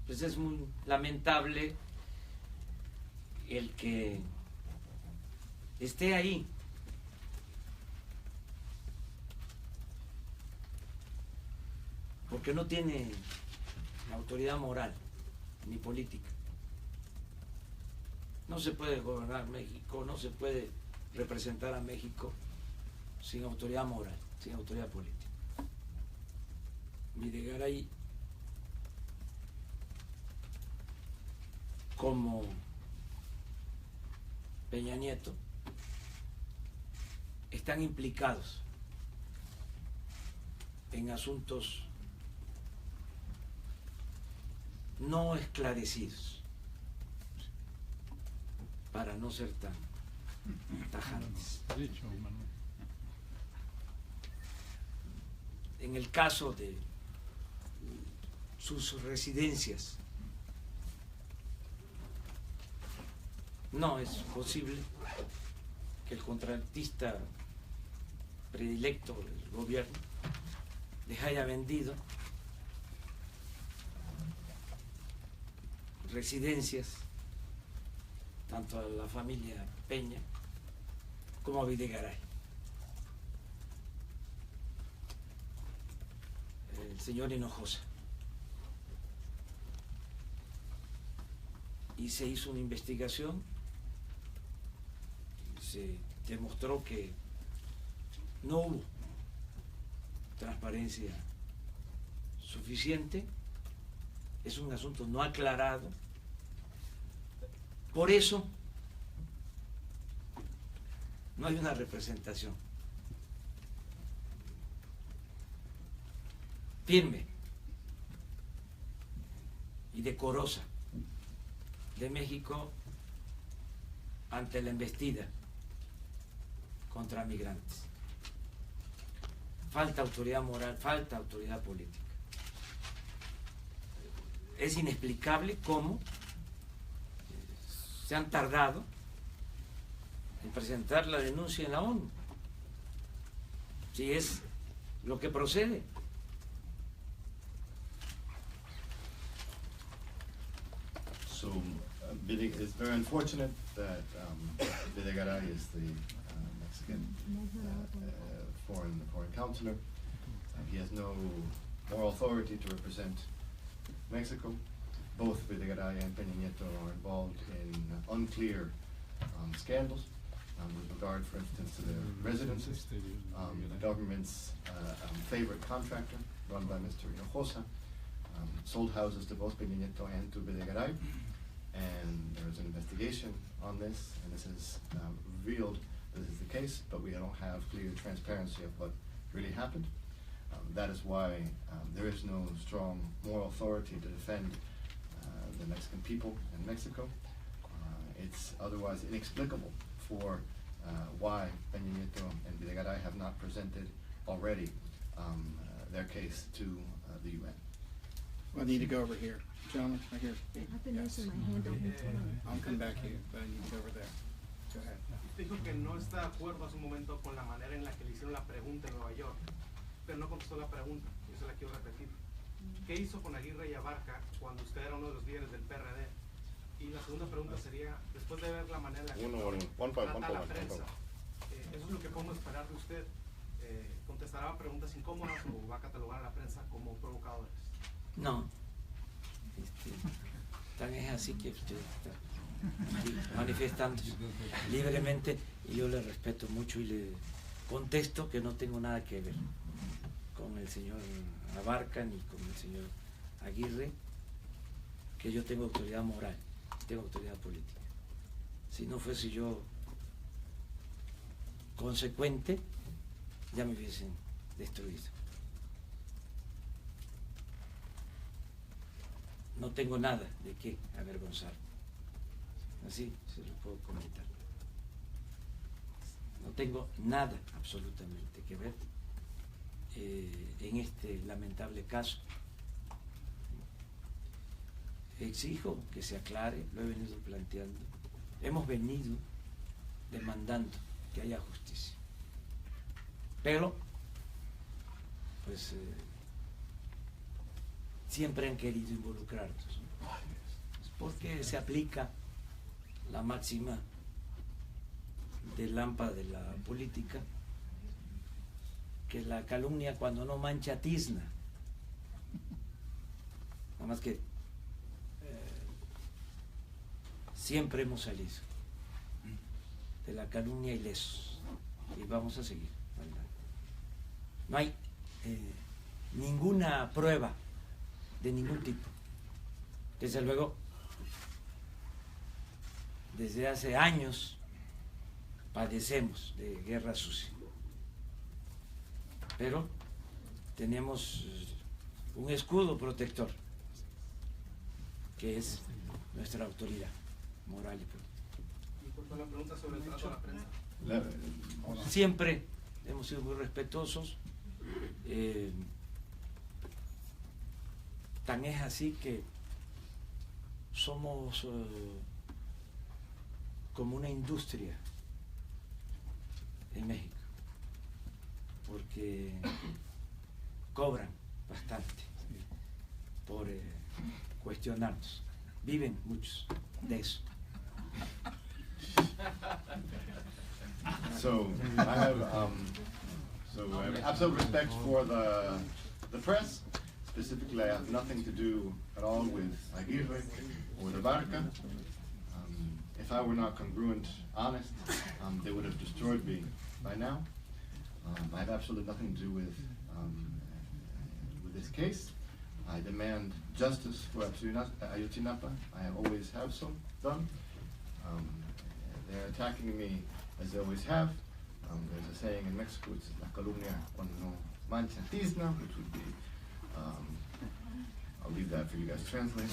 pues es muy lamentable el que esté ahí. Porque no tiene autoridad moral ni política. No se puede gobernar México, no se puede representar a México sin autoridad moral, sin autoridad política. Videgaray, como Peña Nieto, están implicados en asuntos no esclarecidos, para no ser tan tajantes. En el caso de sus residencias, no es posible que el contratista predilecto del gobierno les haya vendido residencias tanto a la familia Peña como a Videgaray. El señor Hinojosa. Y se hizo una investigación, se demostró que no hubo transparencia suficiente, es un asunto no aclarado. Por eso no hay una representación firme y decorosa de México ante la embestida contra migrantes. Falta autoridad moral, falta autoridad política. Es inexplicable cómo se han tardado en presentar la denuncia en la ONU, si es lo que procede. So it's very unfortunate that Videgaray is the Mexican foreign counselor. He has no moral authority to represent Mexico. Both Videgaray and Peña Nieto are involved in unclear scandals with regard, for instance, to their residences. The government's favorite contractor, run by Mr. Hinojosa, sold houses to both Peña Nieto and to Videgaray, and there is an investigation on this, and this is revealed that this is the case, but we don't have clear transparency of what really happened. That is why there is no strong moral authority to defend the Mexican people in Mexico. It's otherwise inexplicable for why Peña Nieto and Videgaray have not presented already their case to the UN. I need to go over here. Gentlemen, right here. I've been raising my hand over I'll come back here, but I need to go over there. Go ahead. Dijo que no está de acuerdo hace un momento con la manera en la que le hicieron la pregunta en Nueva York, pero no contestó la pregunta, yo se la quiero repetir. ¿Qué hizo con Aguirre y Abarca cuando usted era uno de los líderes del PRD? Y la segunda pregunta sería, después de ver la manera en la que trata a la prensa, eso es lo que podemos esperar de usted. ¿Contestará preguntas incómodas o va a catalogar a la prensa como provocadores? No. Tan es así que usted está manifestándose libremente y yo le respeto mucho y le contesto que no tengo nada que ver con el señor Abarca ni con el señor Aguirre, que yo tengo autoridad moral, tengo autoridad política. Si no fuese yo consecuente, ya me hubiesen destruido. No tengo nada de qué avergonzar. Así se lo puedo comentar. No tengo nada absolutamente que ver en este lamentable caso. Exijo que se aclare, lo he venido planteando. Hemos venido demandando que haya justicia. Pero, pues, siempre han querido involucrarnos, ¿no? Porque se aplica la máxima del lámpara de la política, que la calumnia cuando no mancha tizna. Nada más que siempre hemos salido de la calumnia ilesos y vamos a seguir. No hay ninguna prueba de ningún tipo. Desde luego, desde hace años padecemos de guerra sucia, pero tenemos un escudo protector que es nuestra autoridad moral y política. Y por favor, la pregunta sobre el trato a la prensa. Siempre hemos sido muy respetuosos. Tan es así que somos como una industria en México, porque cobran bastante por cuestionarnos. Viven muchos de eso. So I have absolute respect for the press. Specifically, I have nothing to do at all with Aguirre or the Barca. If I were not congruent, honest, they would have destroyed me by now. I have absolutely nothing to do with this case. I demand justice for Ayotzinapa. I always have so done. They're attacking me as they always have. There's a saying in Mexico, it's la calumnia cuando no mancha tizna, which would be, I'll leave that for you guys to translate.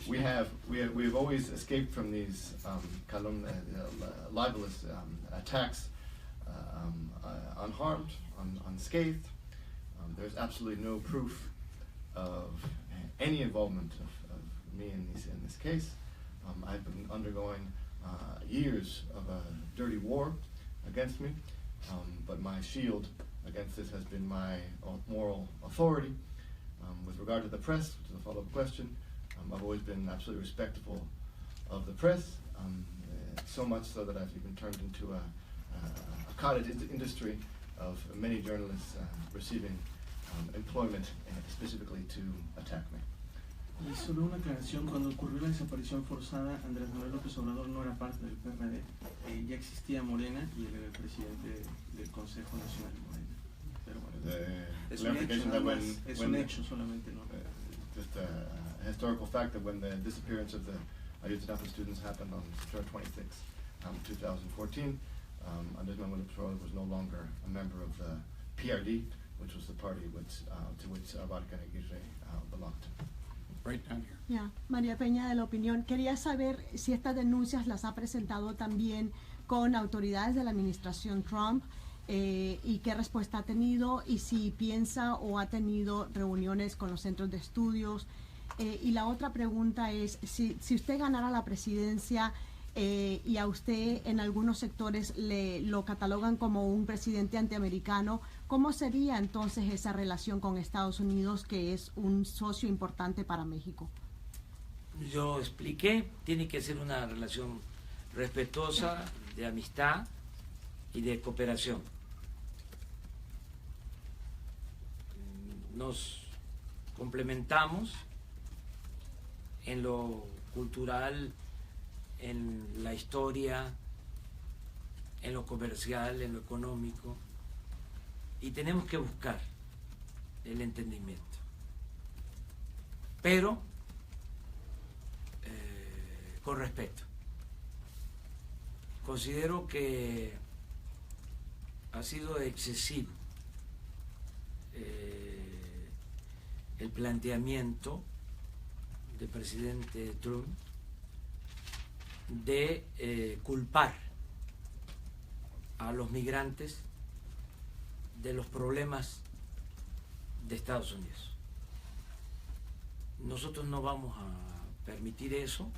We have always escaped from these libelous attacks unharmed, unscathed. There's absolutely no proof of any involvement of me in this case. I've been undergoing years of a dirty war against me, but my shield against this has been my moral authority. With regard to the press, which is a follow-up question, I've always been absolutely respectful of the press, so much so that I've even turned into a cottage industry of many journalists receiving employment specifically to attack me. Y solo una aclaración: cuando ocurrió la desaparición forzada, Andrés Manuel López Obrador no era parte del PRD, ya existía Morena y él era el presidente del Consejo Nacional de Morena. Pero bueno, es un hecho solamente, ¿no? Just a historical fact that when the disappearance of the Ayotzinapa students happened on September 26, 2014, Andrés Manuel López Obrador was no longer a member of the PRD, which was the party to which Barca and Aguirre belonged to. Right down here. Yeah. María Peña, de La Opinión, quería saber si estas denuncias las ha presentado también con autoridades de la administración Trump, y qué respuesta ha tenido, y si piensa o ha tenido reuniones con los centros de estudios. Y la otra pregunta es, si usted ganara la presidencia y a usted en algunos sectores lo catalogan como un presidente antiamericano, ¿cómo sería entonces esa relación con Estados Unidos, que es un socio importante para México? Yo expliqué, tiene que ser una relación respetuosa, de amistad y de cooperación. Nos complementamos en lo cultural, en la historia, en lo comercial, en lo económico, y tenemos que buscar el entendimiento. Pero con respeto. Considero que ha sido excesivo el planteamiento del presidente Trump de culpar a los migrantes de los problemas de Estados Unidos. Nosotros no vamos a permitir eso.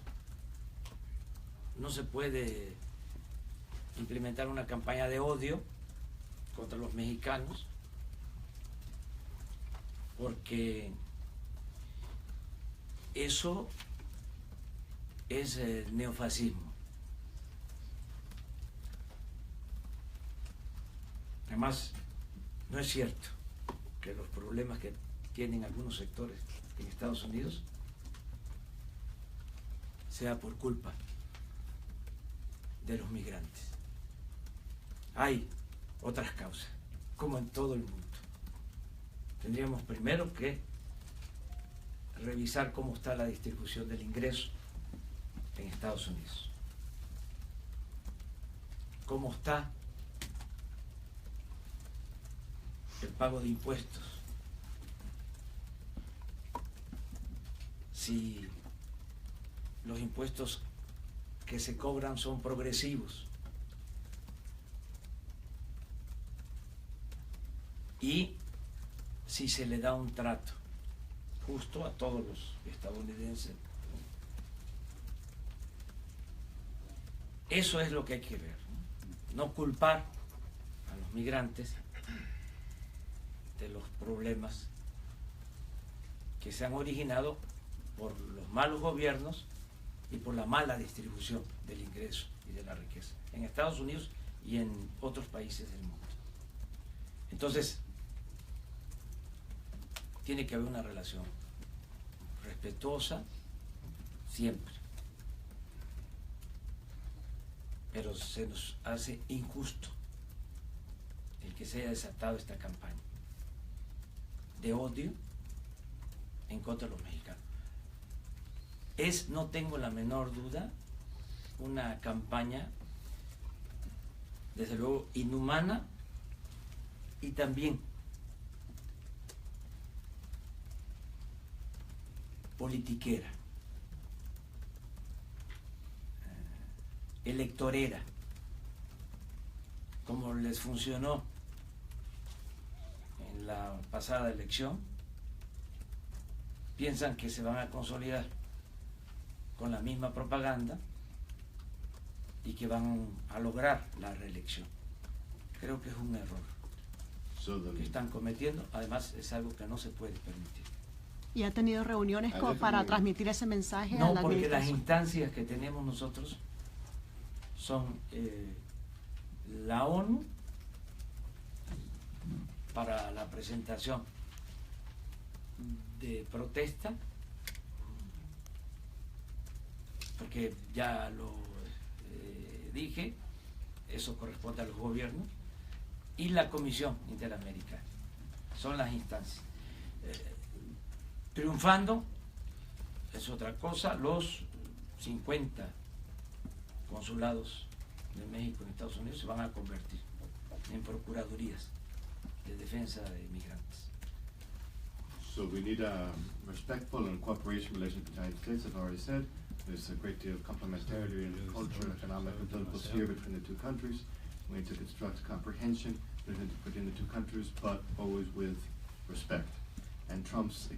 No se puede implementar una campaña de odio contra los mexicanos, porque eso es neofascismo. Además, no es cierto que los problemas que tienen algunos sectores en Estados Unidos sea por culpa de los migrantes. Hay otras causas, como en todo el mundo. Tendríamos primero que revisar cómo está la distribución del ingreso en Estados Unidos. Cómo está el pago de impuestos. Si los impuestos que se cobran son progresivos. Y si se le da un trato justo a todos los estadounidenses. Eso es lo que hay que ver, no culpar a los migrantes de los problemas que se han originado por los malos gobiernos y por la mala distribución del ingreso y de la riqueza en Estados Unidos y en otros países del mundo. Entonces, tiene que haber una relación respetuosa siempre, pero se nos hace injusto el que se haya desatado esta campaña de odio en contra de los mexicanos. Es, no tengo la menor duda, una campaña desde luego inhumana y también politiquera, electorera, como les funcionó en la pasada elección. Piensan que se van a consolidar con la misma propaganda y que van a lograr la reelección. Creo que es un error que están cometiendo. Además, es algo que no se puede permitir. ¿Y ha tenido reuniones para transmitir ese mensaje a No, la porque las administración? instancias que tenemos nosotros son la ONU para la presentación de protesta, porque ya lo dije, eso corresponde a los gobiernos, y la Comisión Interamericana. Son las instancias. Triunfando es otra cosa. Los 50 consulados de México en Estados Unidos se van a convertir en procuradurías de defensa de migrantes. So we need a respectful and cooperation relationship with the United States, I've already said. There's a great deal of complementarity in culture, economic, and political sphere between the two countries. We need to construct comprehension between the two countries, but always with respect. And Trump's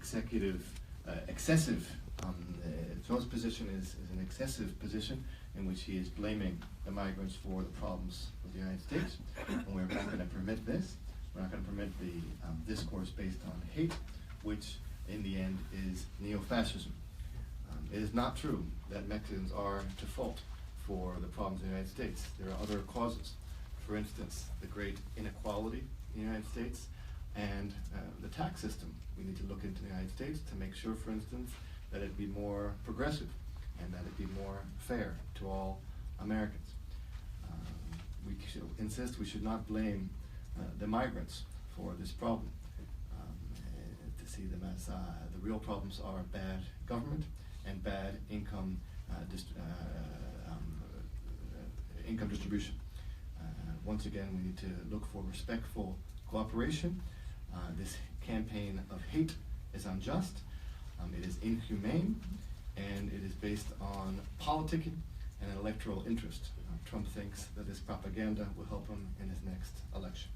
Trump's position is an excessive position in which he is blaming the migrants for the problems of the United States. And we're not going to permit this. We're not going to permit the discourse based on hate, which in the end is neo-fascism. It is not true that Mexicans are to fault for the problems in the United States. There are other causes. For instance, the great inequality in the United States and the tax system. We need to look into the United States to make sure, for instance, that it be more progressive and that it be more fair to all Americans. We should insist we should not blame the migrants for this problem. To see them as the real problems are bad government and bad income distribution. Once again, we need to look for respectful cooperation. This campaign of hate is unjust, it is inhumane, and it is based on politicking and electoral interest. Trump thinks that this propaganda will help him in his next election.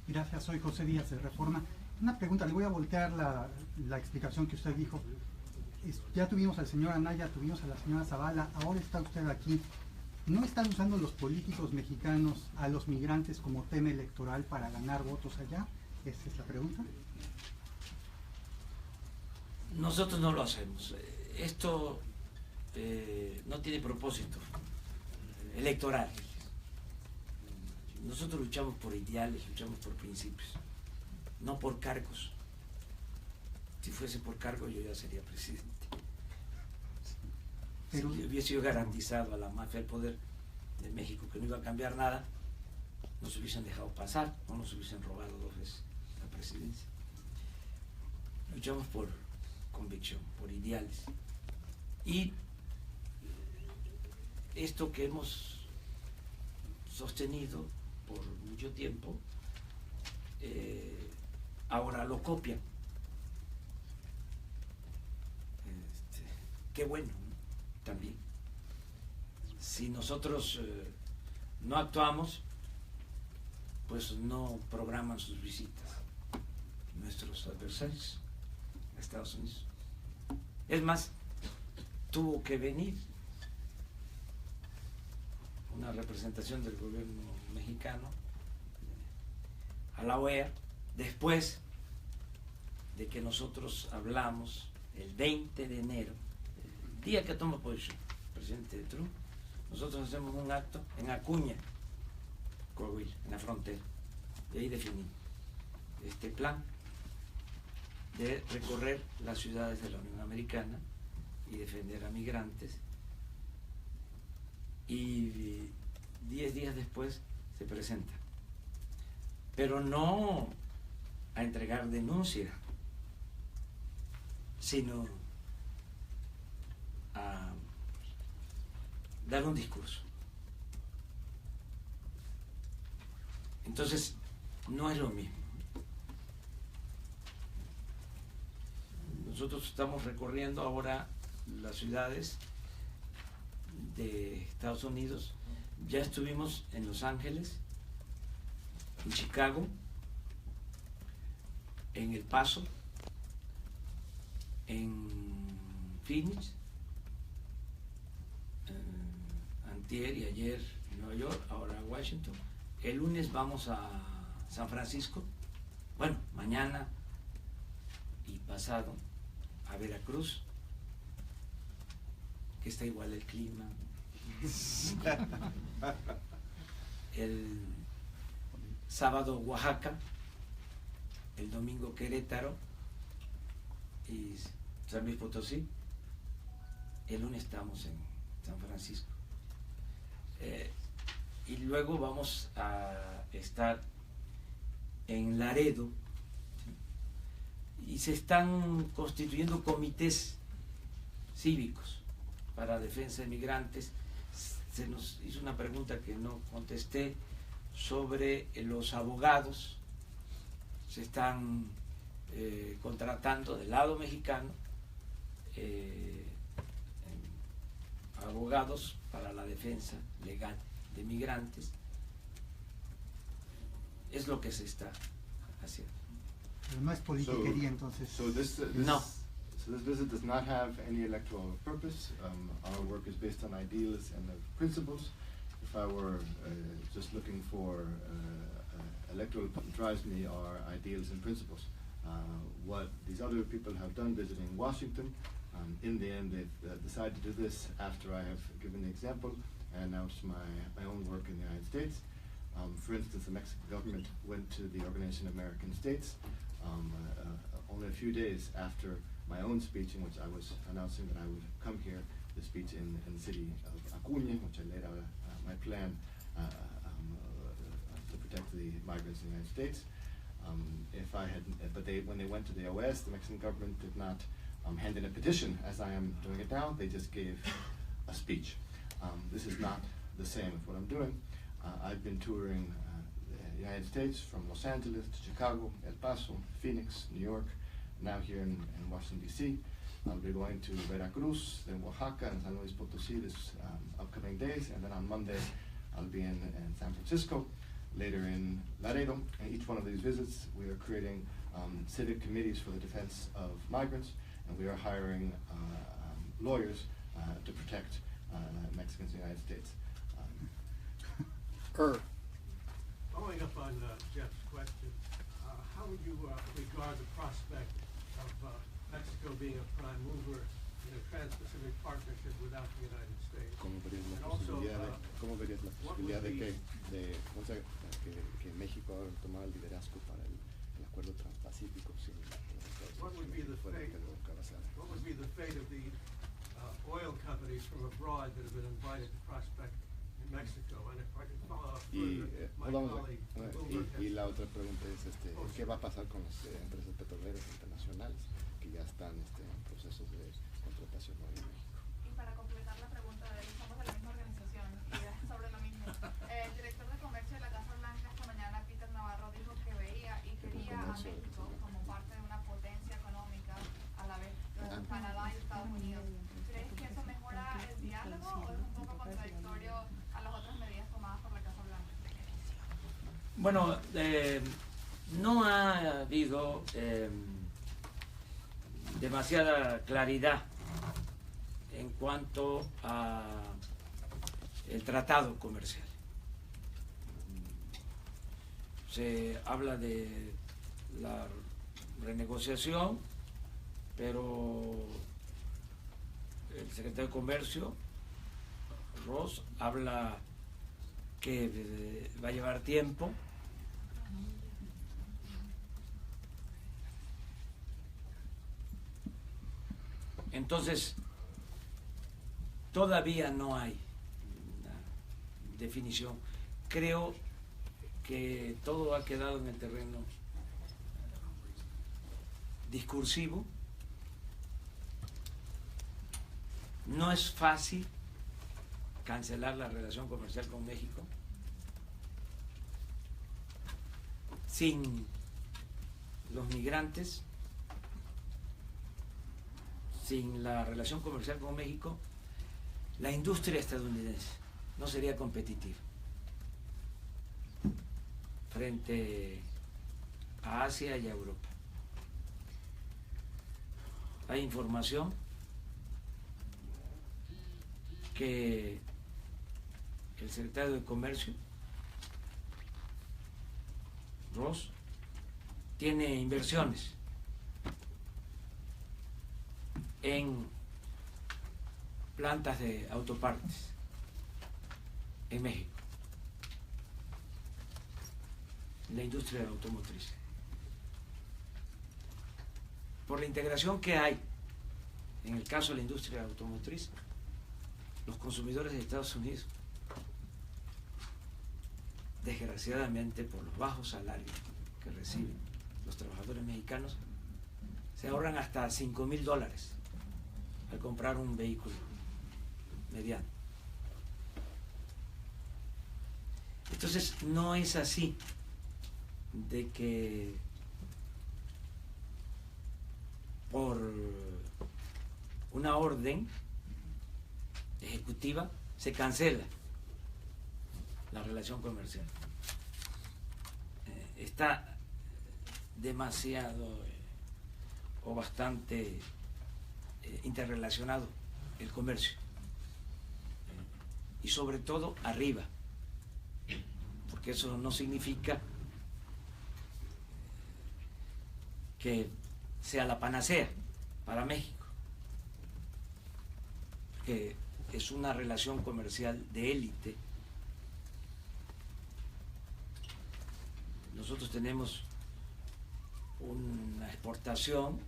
Gracias, soy José Díaz de Reforma. Una pregunta, le voy a voltear la explicación que usted dijo. Ya tuvimos al señor Anaya, tuvimos a la señora Zavala, ahora está usted aquí. ¿No están usando los políticos mexicanos a los migrantes como tema electoral para ganar votos allá? Esa es la pregunta. Nosotros no lo hacemos. Esto no tiene propósito electoral. Nosotros luchamos por ideales, luchamos por principios. no por cargos. Si fuese por cargo yo ya sería presidente. Pero- Si hubiese sido garantizado a la mafia del poder de México que no iba a cambiar nada, nos hubiesen dejado pasar, no nos hubiesen robado 2 veces la presidencia. Luchamos por convicción, por ideales. Y esto que hemos sostenido por mucho tiempo, ahora lo copian. Qué bueno, ¿no? También. Si nosotros no actuamos, pues no programan sus visitas nuestros adversarios a Estados Unidos. Es más, tuvo que venir una representación del gobierno mexicano a la OEA después de que nosotros hablamos el 20 de enero, el día que toma posición el presidente Trump. Nosotros hacemos un acto en Acuña, Coahuila, en la frontera, y ahí definimos este plan de recorrer las ciudades de la Unión Americana y defender a migrantes. Y 10 días después se presenta, pero no a entregar denuncia, sino a dar un discurso. Entonces, no es lo mismo. Nosotros estamos recorriendo ahora las ciudades de Estados Unidos. Ya estuvimos en Los Ángeles, en Chicago, en El Paso, en Phoenix, antier y ayer en Nueva York, ahora en Washington. El lunes vamos a San Francisco, bueno, mañana y pasado a Veracruz, que está igual el clima. El sábado Oaxaca, el domingo Querétaro y San Luis Potosí. El lunes estamos en San Francisco. Y luego vamos a estar en Laredo, y se están constituyendo comités cívicos para defensa de migrantes. Se nos hizo una pregunta que no contesté sobre los abogados. Se están contratando del lado mexicano abogados para la defensa legal de migrantes. Es lo que se está haciendo. Pero no es politiquería, entonces. No. So this visit does not have any electoral purpose. Our work is based on ideals and principles. If I were just looking for electoral drives me are ideals and principles. What these other people have done visiting Washington, in the end they've decided to do this after I have given the example and announced my own work in the United States. For instance, the Mexican government went to the Organization of American States only a few days after my own speech, in which I was announcing that I would come here, the speech in the city of Acuña, which I laid out my plan to protect the migrants in the United States. When they went to the OS, the Mexican government did not hand in a petition as I am doing it now. They just gave a speech. This is not the same as what I'm doing. I've been touring the United States from Los Angeles to Chicago, El Paso, Phoenix, New York, now here in Washington, D.C. I'll be going to Veracruz, then Oaxaca and San Luis Potosí this upcoming days, and then on Monday I'll be in San Francisco, later in Laredo. And each one of these visits we are creating civic committees for the defense of migrants, and we are hiring lawyers to protect Mexicans in the United States. Following up on Jeff's question, how would you regard the prospect of Mexico being a prime mover in a Trans-Pacific Partnership without the United States? ¿Cómo verías la And also, posibilidad what de would que México tomara el liderazgo para el el acuerdo transpacífico sin la What would be the fate? What would be the fate of the oil companies from abroad that have been invited to prospect in Mexico? And if I could follow up Y, further, my vamos, colleague Wilbur y has- la otra pregunta es ¿qué va a pasar con las empresas petroleras internacionales que ya están en procesos de contratación hoy en México? Y para completar la pregunta de él, somos de la misma organización y es sobre lo mismo. El director de comercio de la Casa Blanca esta mañana, Peter Navarro, dijo que veía y quería a México como parte de una potencia económica a la vez Canadá y Estados Unidos. ¿Crees que eso mejora el diálogo o es un poco contradictorio a las otras medidas tomadas por la Casa Blanca? Bueno, no ha habido demasiada claridad en cuanto a el tratado comercial. Se habla de la renegociación, pero el secretario de Comercio, Ross, habla que va a llevar tiempo. Entonces, todavía no hay una definición. Creo que todo ha quedado en el terreno discursivo. No es fácil cancelar la relación comercial con México sin los migrantes, sin la relación comercial con México, la industria estadounidense no sería competitiva frente a Asia y a Europa. Hay información que el secretario de Comercio, Ross, tiene inversiones en plantas de autopartes en México, en la industria automotriz. Por la integración que hay en el caso de la industria automotriz, los consumidores de Estados Unidos, desgraciadamente por los bajos salarios que reciben los trabajadores mexicanos, se ahorran hasta $5,000 al comprar un vehículo mediano. Entonces no es así de que por una orden ejecutiva se cancela la relación comercial. Está demasiado o bastante interrelacionado el comercio, y sobre todo arriba, porque eso no significa que sea la panacea para México, que es una relación comercial de élite. Nosotros tenemos una exportación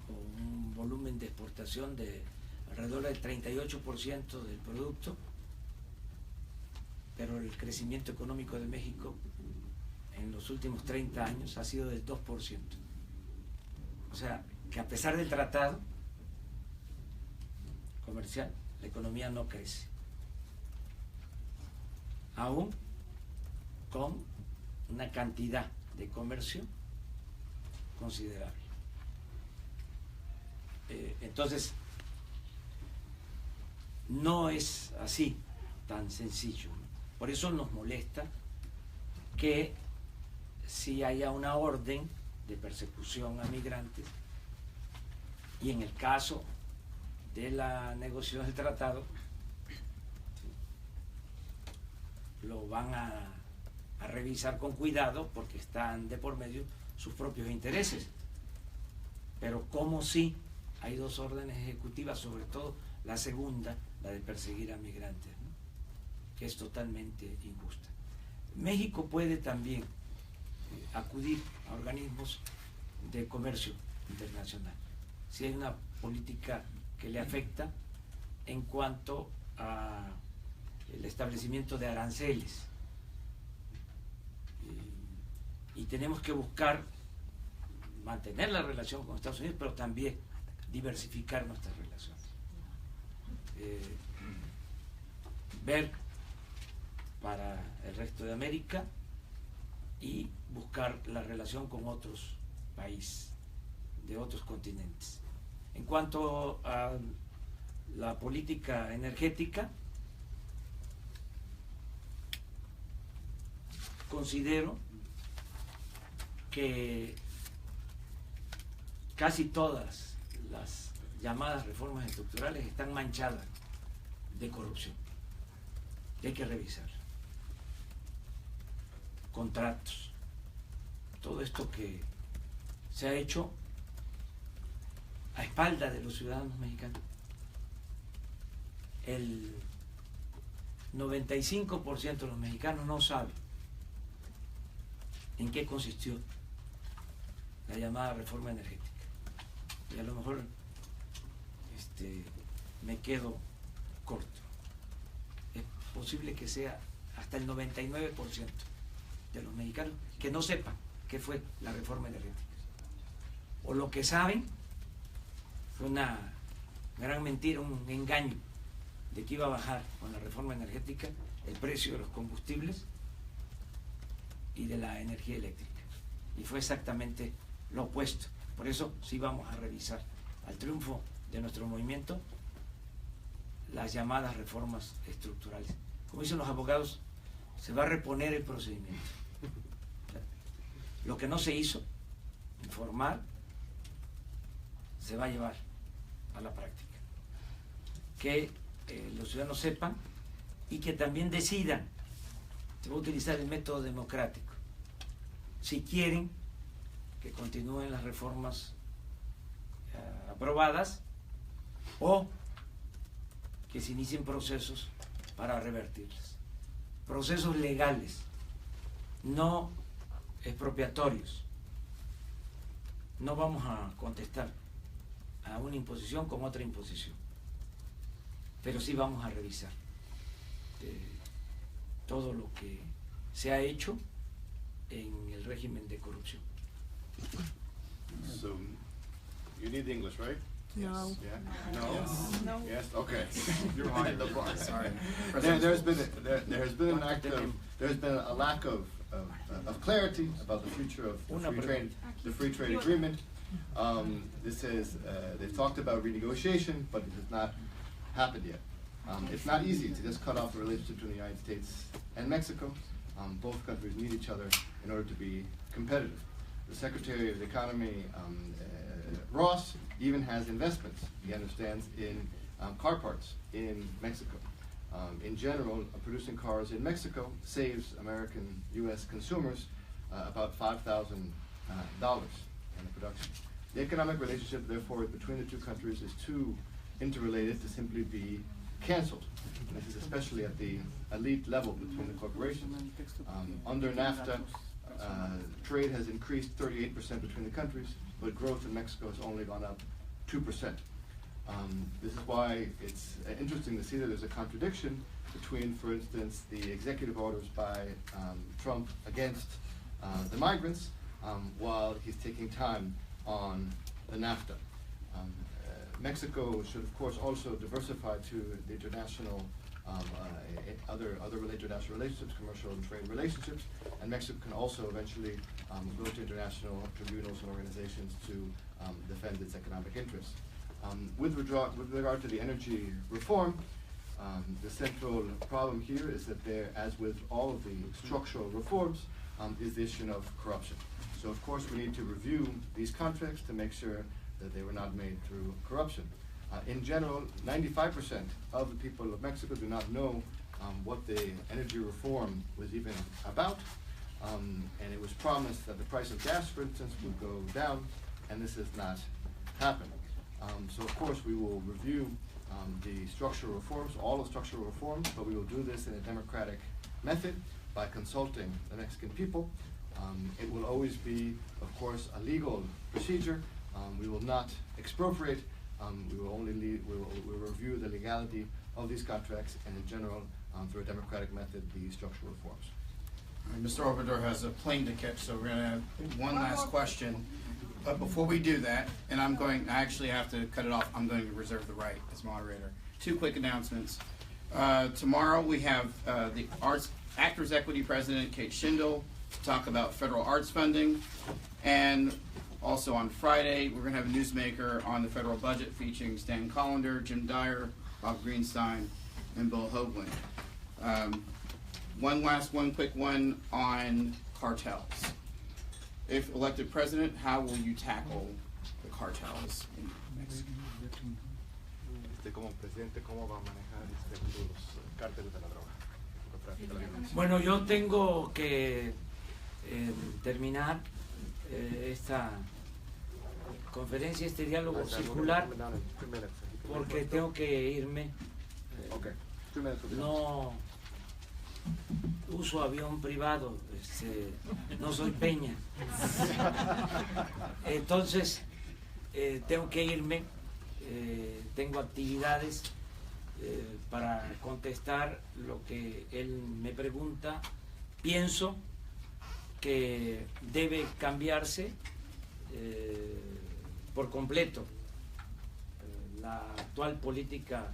o un volumen de exportación de alrededor del 38% del producto, pero el crecimiento económico de México en los últimos 30 años ha sido del 2%. O sea, que a pesar del tratado comercial, la economía no crece, aún con una cantidad de comercio considerable. Entonces, no es así tan sencillo. Por eso nos molesta que si haya una orden de persecución a migrantes, y en el caso de la negociación del tratado lo van a revisar con cuidado porque están de por medio sus propios intereses. Pero como si hay dos órdenes ejecutivas, sobre todo la segunda, la de perseguir a migrantes, ¿no?, que es totalmente injusta. México puede también acudir a organismos de comercio internacional. Si hay una política que le afecta en cuanto a el establecimiento de aranceles, y tenemos que buscar mantener la relación con Estados Unidos, pero también diversificar nuestras relaciones, ver para el resto de América y buscar la relación con otros países de otros continentes. En cuanto a la política energética, considero que casi todas las llamadas reformas estructurales están manchadas de corrupción. Hay que revisar contratos, todo esto que se ha hecho a espaldas de los ciudadanos mexicanos. El 95% de los mexicanos no saben en qué consistió la llamada reforma energética. Y a lo mejor me quedo corto. Es posible que sea hasta el 99% de los mexicanos que no sepan qué fue la reforma energética. O lo que saben fue una gran mentira, un engaño de que iba a bajar con la reforma energética el precio de los combustibles y de la energía eléctrica. Y fue exactamente lo opuesto. Por eso sí vamos a revisar al triunfo de nuestro movimiento las llamadas reformas estructurales. Como dicen los abogados, se va a reponer el procedimiento. Lo que no se hizo, informar, se va a llevar a la práctica. Que los ciudadanos sepan y que también decidan. Se va a utilizar el método democrático. Si quieren que continúen las reformas aprobadas o que se inicien procesos para revertirlas. Procesos legales, no expropiatorios. No vamos a contestar a una imposición con otra imposición, pero sí vamos a revisar todo lo que se ha hecho en el régimen de corrupción. So, you need English, right? No. Yes. Yeah. No. Yes. No. Yes. Okay. You're behind the bar. Sorry. There has been a lack of clarity about the future of the free trade agreement. They've talked about renegotiation, but it has not happened yet. It's not easy to just cut off the relationship between the United States and Mexico. Both countries need each other in order to be competitive. The Secretary of the Economy, Ross, even has investments, he understands, in car parts in Mexico. In general, producing cars in Mexico saves American U.S. consumers about $5,000 in the production. The economic relationship, therefore, between the two countries is too interrelated to simply be canceled. And this is especially at the elite level between the corporations. Under NAFTA, trade has increased 38% between the countries, but growth in Mexico has only gone up 2%. This is why it's interesting to see that there's a contradiction between, for instance, the executive orders by Trump against the migrants, while he's taking time on the NAFTA. Mexico should, of course, also diversify to the international, other international relationships, commercial and trade relationships, and Mexico can also eventually go to international tribunals and organizations to defend its economic interests. With regard to the energy reform, the central problem here is that there, as with all of the structural reforms, is the issue of corruption. So, of course, we need to review these contracts to make sure that they were not made through corruption. In general, 95% of the people of Mexico do not know what the energy reform was even about, and it was promised that the price of gas, for instance, would go down, and this has not happened. So, of course, we will review the structural reforms, all the structural reforms, but we will do this in a democratic method by consulting the Mexican people. It will always be, of course, a legal procedure. We will not expropriate. We will only we'll review the legality of these contracts and, in general, through a democratic method, the structural reforms. Mr. Obrador has a plane to catch, so we're going to have one last question. But before we do that, and I actually have to cut it off, I'm going to reserve the right as moderator. 2 quick announcements. Tomorrow we have the Actors Equity President, Kate Schindel, to talk about federal arts funding. And also on Friday, we're going to have a newsmaker on the federal budget featuring Stan Collender, Jim Dyer, Bob Greenstein, and Bill Hoagland. One quick one on cartels. If elected president, how will you tackle the cartels in Mexico? Como presidente, ¿cómo va a manejar los cárteles de la droga? Bueno, yo tengo que terminar esta conferencia, este diálogo circular, porque tengo que irme. No uso avión privado, no soy Peña. Entonces, tengo que irme. Tengo actividades para contestar lo que él me pregunta. Pienso que debe cambiarse por completo la actual política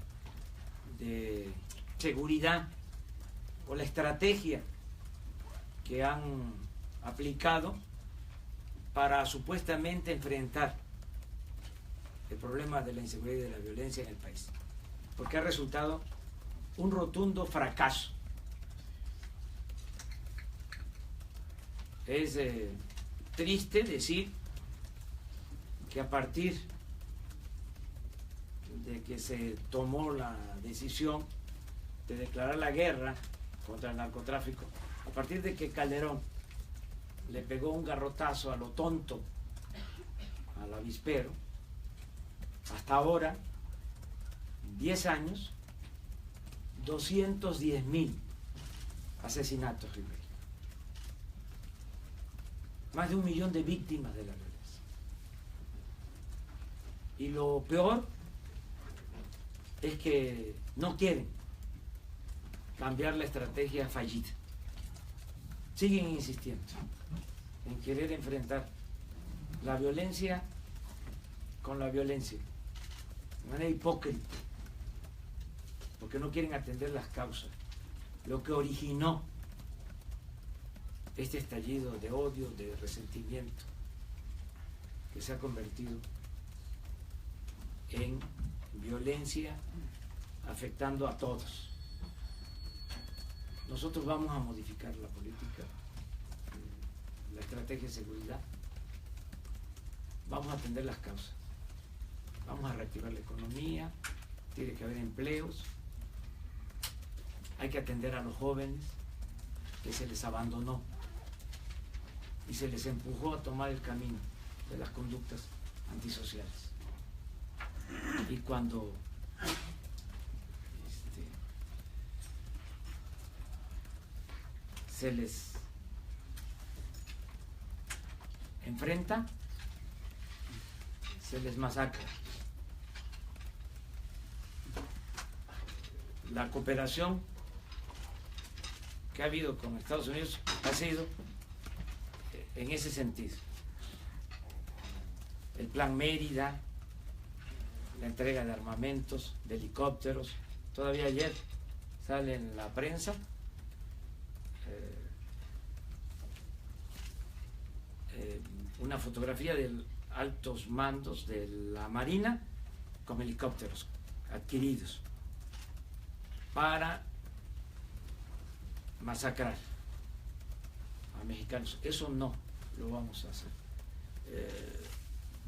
de seguridad o la estrategia que han aplicado para supuestamente enfrentar el problema de la inseguridad y de la violencia en el país, porque ha resultado un rotundo fracaso. Es triste decir que a partir de que se tomó la decisión de declarar la guerra contra el narcotráfico, a partir de que Calderón le pegó un garrotazo a lo tonto al avispero, hasta ahora, 10 años, 210,000 asesinatos, Ribeiro. Más de 1 millón de víctimas de la violencia. Y lo peor es que no quieren cambiar la estrategia fallida. Siguen insistiendo en querer enfrentar la violencia con la violencia, de manera hipócrita, porque no quieren atender las causas, lo que originó este estallido de odio, de resentimiento, que se ha convertido en violencia afectando a todos. Nosotros vamos a modificar la política, la estrategia de seguridad, vamos a atender las causas, vamos a reactivar la economía, tiene que haber empleos, hay que atender a los jóvenes que se les abandonó y se les empujó a tomar el camino de las conductas antisociales. Y cuando se les enfrenta, se les masacra. La cooperación que ha habido con Estados Unidos ha sido en ese sentido. El Plan Mérida, la entrega de armamentos, de helicópteros. Todavía ayer sale en la prensa una fotografía de altos mandos de la Marina con helicópteros adquiridos para masacrar a mexicanos. Eso no lo vamos a hacer.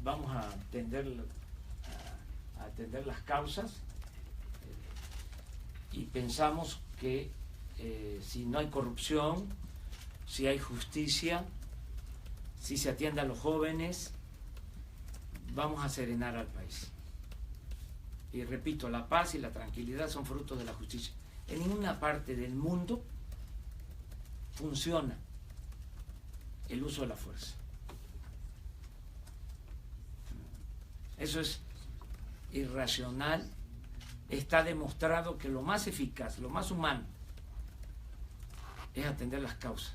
Vamos a atender las causas y pensamos que si no hay corrupción, si hay justicia, si se atiende a los jóvenes, vamos a serenar al país. Y repito, la paz y la tranquilidad son frutos de la justicia. En ninguna parte del mundo funciona el uso de la fuerza. Eso es irracional. Está demostrado que lo más eficaz, lo más humano, es atender las causas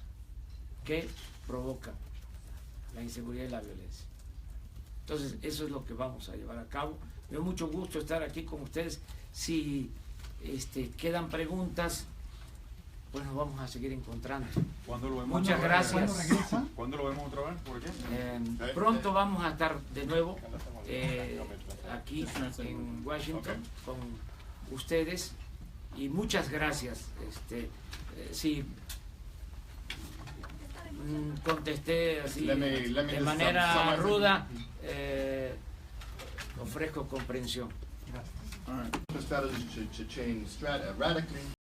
que provocan la inseguridad y la violencia. Entonces, eso es lo que vamos a llevar a cabo. Me da mucho gusto estar aquí con ustedes. Si quedan preguntas, pues nos vamos a seguir encontrando. ¿Cuándo lo vemos? Muchas gracias. ¿Cuándo lo vemos otra vez? ¿Por qué? Pronto vamos a estar de nuevo aquí en Washington con ustedes y muchas gracias. Sí, contesté así de manera ruda, ofrezco comprensión. The strategy to change radically